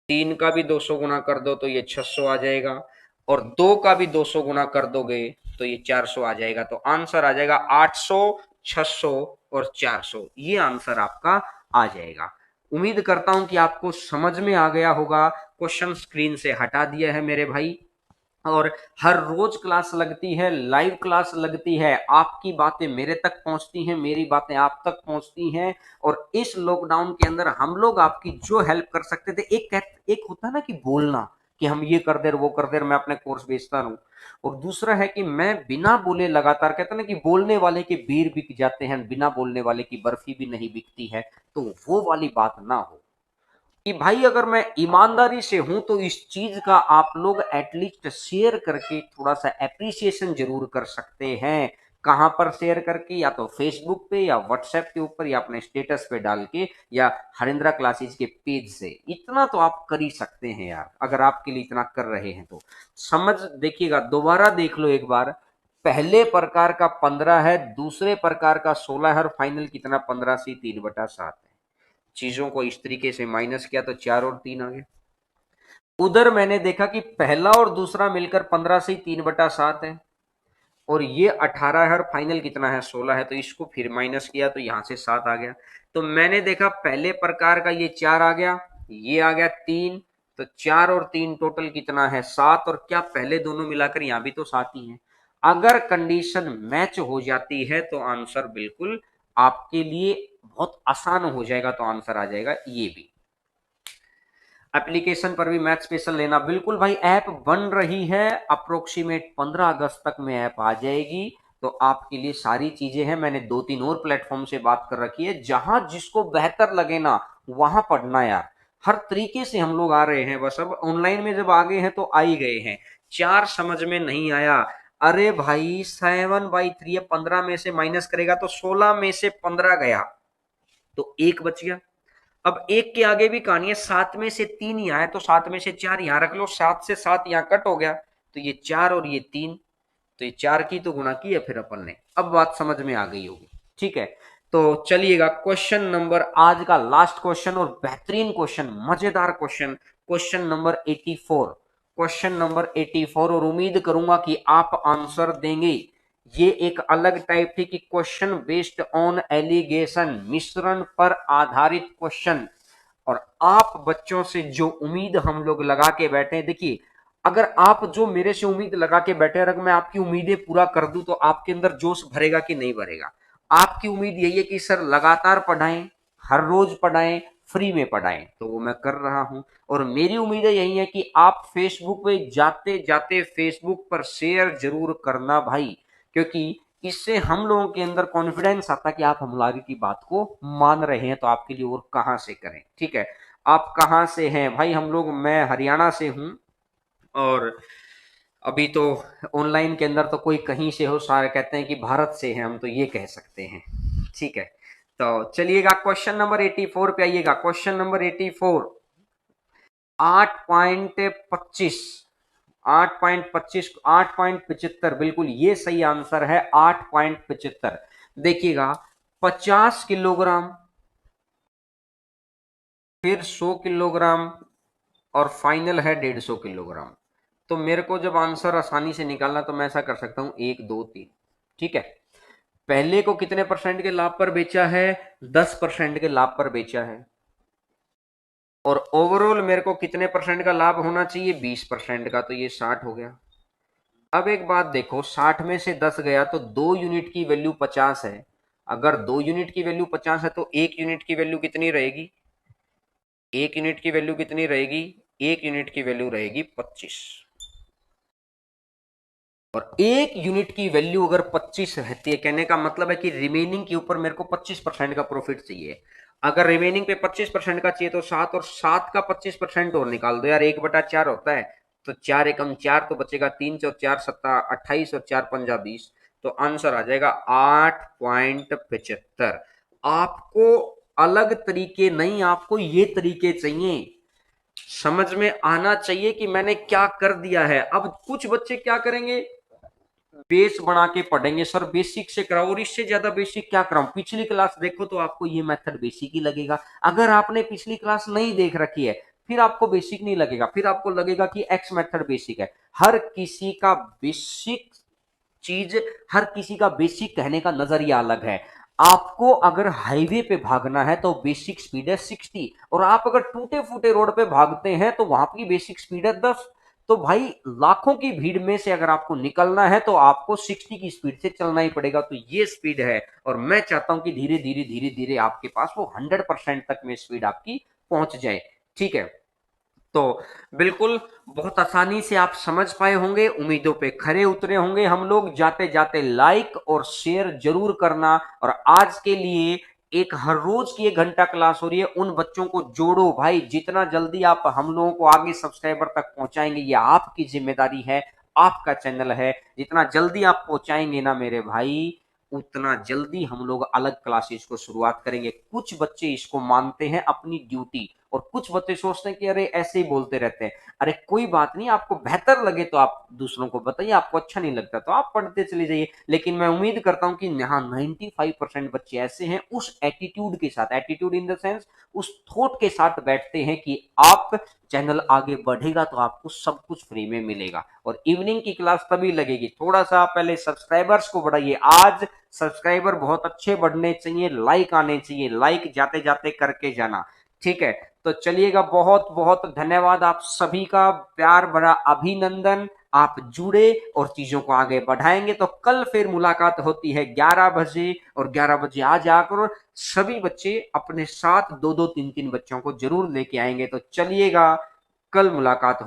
3 का भी 200 गुना कर दो तो ये 600 आ जाएगा, और 2 का भी 200 गुना कर दोगे तो ये 400 आ जाएगा। तो आंसर आ जाएगा 800, 600 और 400, ये आंसर आपका आ जाएगा। उम्मीद करता हूं कि आपको समझ में आ गया होगा। क्वेश्चन स्क्रीन से हटा दिया है मेरे भाई, और हर रोज क्लास लगती है, लाइव क्लास लगती है, आपकी बातें मेरे तक पहुंचती हैं, मेरी बातें आप तक पहुंचती हैं। और इस लॉकडाउन के अंदर हम लोग आपकी जो हेल्प कर सकते थे, एक होता है ना कि बोलना कि हम ये कर दे वो कर दे, मैं अपने कोर्स बेचता रहूं, और दूसरा है कि मैं बिना बोले लगातार, कहते ना कि बोलने वाले के बीर बिक जाते हैं, बिना बोलने वाले की बर्फी भी नहीं बिकती है। तो वो वाली बात ना हो कि भाई अगर मैं ईमानदारी से हूं तो इस चीज का आप लोग एटलीस्ट शेयर करके थोड़ा सा एप्रिसिएशन जरूर कर सकते हैं। कहां पर शेयर करके, या तो फेसबुक पे या व्हाट्सएप के ऊपर या अपने स्टेटस पे डाल के, या हरिंद्रा क्लासेज के पेज से, इतना तो आप कर ही सकते हैं यार। अगर आपके लिए इतना कर रहे हैं तो समझ, देखिएगा दोबारा देख लो एक बार, पहले प्रकार का 15 है, दूसरे प्रकार का 16 है, और फाइनल कितना 15 से 3/7 है। चीजों को इस तरीके से माइनस किया तो 4 और 3 आ गए। उधर मैंने देखा कि पहला और दूसरा मिलकर 15 से 3/7 है, और ये 18 है, और फाइनल कितना है 16 है, तो इसको फिर माइनस किया तो यहां से 7 आ गया। तो मैंने देखा पहले प्रकार का ये 4 आ गया, ये आ गया 3, तो 4 और 3 टोटल कितना है 7, और क्या पहले दोनों मिलाकर यहां भी तो 7 ही है। अगर कंडीशन मैच हो जाती है तो आंसर बिल्कुल आपके लिए बहुत आसान हो जाएगा, तो आंसर आ जाएगा ये भी। एप्लीकेशन पर भी मैथ स्पेशल लेना, बिल्कुल भाई ऐप बन रही है, अप्रोक्सीमेट 15 अगस्त तक में ऐप आ जाएगी। तो आपके लिए सारी चीजें हैं, मैंने 2-3 और प्लेटफॉर्म से बात कर रखी है, जहां जिसको बेहतर लगे ना वहां पढ़ना यार। हर तरीके से हम लोग आ रहे हैं, बस अब ऑनलाइन में जब आ गए हैं तो आ ही गए हैं। 4 समझ में नहीं आया, अरे भाई 7/3 है, 15 में से माइनस करेगा तो 16 में से 15 गया तो एक बच गया। अब एक के आगे भी कहानी है, 7 में से 3 यहाँ है तो 7 में से 4 यहाँ रख लो, 7 से 7 यहाँ कट हो गया तो ये 4 और ये 3, तो ये 4 की तो गुणा की है फिर अपन ने। अब बात समझ में आ गई होगी, ठीक है। तो चलिएगा क्वेश्चन नंबर, आज का लास्ट क्वेश्चन और बेहतरीन क्वेश्चन, मजेदार question, question number 84, question number 84, और उम्मीद करूंगा कि आप आंसर देंगे। ये एक अलग टाइप थी कि क्वेश्चन बेस्ड ऑन एलिगेशन, मिश्रण पर आधारित क्वेश्चन, और आप बच्चों से जो उम्मीद हम लोग लगा के बैठे हैं, देखिए अगर आप जो मेरे से उम्मीद लगा के बैठे, अगर मैं आपकी उम्मीदें पूरा कर दूं तो आपके अंदर जोश भरेगा कि नहीं भरेगा। आपकी उम्मीद यही है कि सर लगातार पढ़ाएं, हर रोज पढ़ाएं, फ्री में पढ़ाएं, तो वो मैं कर रहा हूं। और मेरी उम्मीद यही है कि आप फेसबुक पे जाते जाते फेसबुक पर शेयर जरूर करना भाई, क्योंकि इससे हम लोगों के अंदर कॉन्फिडेंस आता कि आप हमारी की बात को मान रहे हैं, तो आपके लिए और कहां से करें, ठीक है। आप कहां से हैं भाई? हम लोग, मैं हरियाणा से हूं, और अभी तो ऑनलाइन के अंदर तो कोई कहीं से हो, सारे कहते हैं कि भारत से हैं हम, तो ये कह सकते हैं, ठीक है। तो चलिएगा क्वेश्चन नंबर 84 पे आइएगा। क्वेश्चन नंबर 84, 8.25, 8.25, 8.75, बिल्कुल ये सही आंसर है, 8.75। देखिएगा 50 किलोग्राम, फिर 100 किलोग्राम, और फाइनल है 150 किलोग्राम। तो मेरे को जब आंसर आसानी से निकालना तो मैं ऐसा कर सकता हूं, 1 2 3, ठीक है। पहले को कितने परसेंट के लाभ पर बेचा है? 10% के लाभ पर बेचा है। और ओवरऑल मेरे को कितने परसेंट का लाभ होना चाहिए? 20% का, तो ये 60 हो गया। अब एक बात देखो, 60 में से 10 गया तो 2 यूनिट की वैल्यू 50 है। अगर 2 यूनिट की वैल्यू 50 है तो 1 यूनिट की वैल्यू कितनी रहेगी? 1 यूनिट की वैल्यू कितनी रहेगी? 1 यूनिट की वैल्यू रहेगी 25। और 1 यूनिट की वैल्यू अगर 25 रहती है, कहने का मतलब है कि रिमेनिंग के ऊपर मेरे को 25% का प्रॉफिट चाहिए। अगर रिमेनिंग पे 25% का चाहिए तो 7, और 7 का 25% और निकाल दो यार, 1/4 होता है, तो 4 एकम 4, तो बचेगा 3, और 4 सत्ता 28, और 4 पंजा 20, तो आंसर आ जाएगा 8.75। आपको अलग तरीके नहीं, आपको ये तरीके चाहिए, समझ में आना चाहिए कि मैंने क्या कर दिया है। अब कुछ बच्चे क्या करेंगे, बेस बना के पढ़ेंगे, सर बेसिक से कराओ, और इससे ज्यादा बेसिक क्या कराऊं, पिछली क्लास देखो तो आपको ये मेथड बेसिक ही लगेगा। अगर आपने पिछली क्लास नहीं देख रखी है फिर आपको बेसिक नहीं लगेगा, फिर आपको लगेगा कि एक्स मेथड बेसिक है। हर किसी का बेसिक चीज, हर किसी का बेसिक कहने का नजरिया अलग है। आपको अगर हाईवे पे भागना है तो बेसिक स्पीड है 60, और आप अगर टूटे फूटे रोड पे भागते हैं तो वहां की बेसिक स्पीड है 10। तो भाई लाखों की भीड़ में से अगर आपको निकलना है तो आपको 60 की स्पीड से चलना ही पड़ेगा, तो ये स्पीड है। और मैं चाहता हूं कि धीरे धीरे धीरे धीरे आपके पास वो 100% तक में स्पीड आपकी पहुंच जाए, ठीक है। तो बिल्कुल बहुत आसानी से आप समझ पाए होंगे, उम्मीदों पे खरे उतरे होंगे हम लोग। जाते जाते लाइक और शेयर जरूर करना। और आज के लिए एक हर रोज की 1 घंटा क्लास हो रही है, उन बच्चों को जोड़ो भाई, जितना जल्दी आप हम लोगों को आगे सब्सक्राइबर तक पहुंचाएंगे ये आपकी जिम्मेदारी है, आपका चैनल है। जितना जल्दी आप पहुंचाएंगे ना मेरे भाई, उतना जल्दी हम लोग अलग क्लासेस को शुरुआत करेंगे। कुछ बच्चे इसको मानते हैं अपनी ड्यूटी, और कुछ बच्चे सोचते हैं कि अरे ऐसे ही बोलते रहते हैं। अरे कोई बात नहीं, आपको बेहतर लगे तो आप दूसरों को बताइए, आपको अच्छा नहीं लगता तो आप पढ़ते चले जाइए। लेकिन मैं उम्मीद करता हूं कि यहाँ 95% बच्चे ऐसे हैं, उस एटीट्यूड के साथ, एटीट्यूड इन द सेंस उस थॉट के साथ बैठते हैं कि आप चैनल आगे बढ़ेगा तो आपको सब कुछ फ्री में मिलेगा। और इवनिंग की क्लास तभी लगेगी, थोड़ा सा पहले सब्सक्राइबर्स को बढ़ाइए। आज सब्सक्राइबर बहुत अच्छे बढ़ने चाहिए, लाइक आने चाहिए, लाइक जाते जाते करके जाना, ठीक है। तो चलिएगा, बहुत बहुत धन्यवाद आप सभी का, प्यार भरा अभिनंदन। आप जुड़े और चीजों को आगे बढ़ाएंगे तो कल फिर मुलाकात होती है 11 बजे, और 11 बजे आ जाकर सभी बच्चे अपने साथ 2 2 3 3 बच्चों को जरूर लेके आएंगे। तो चलिएगा, कल मुलाकात हो।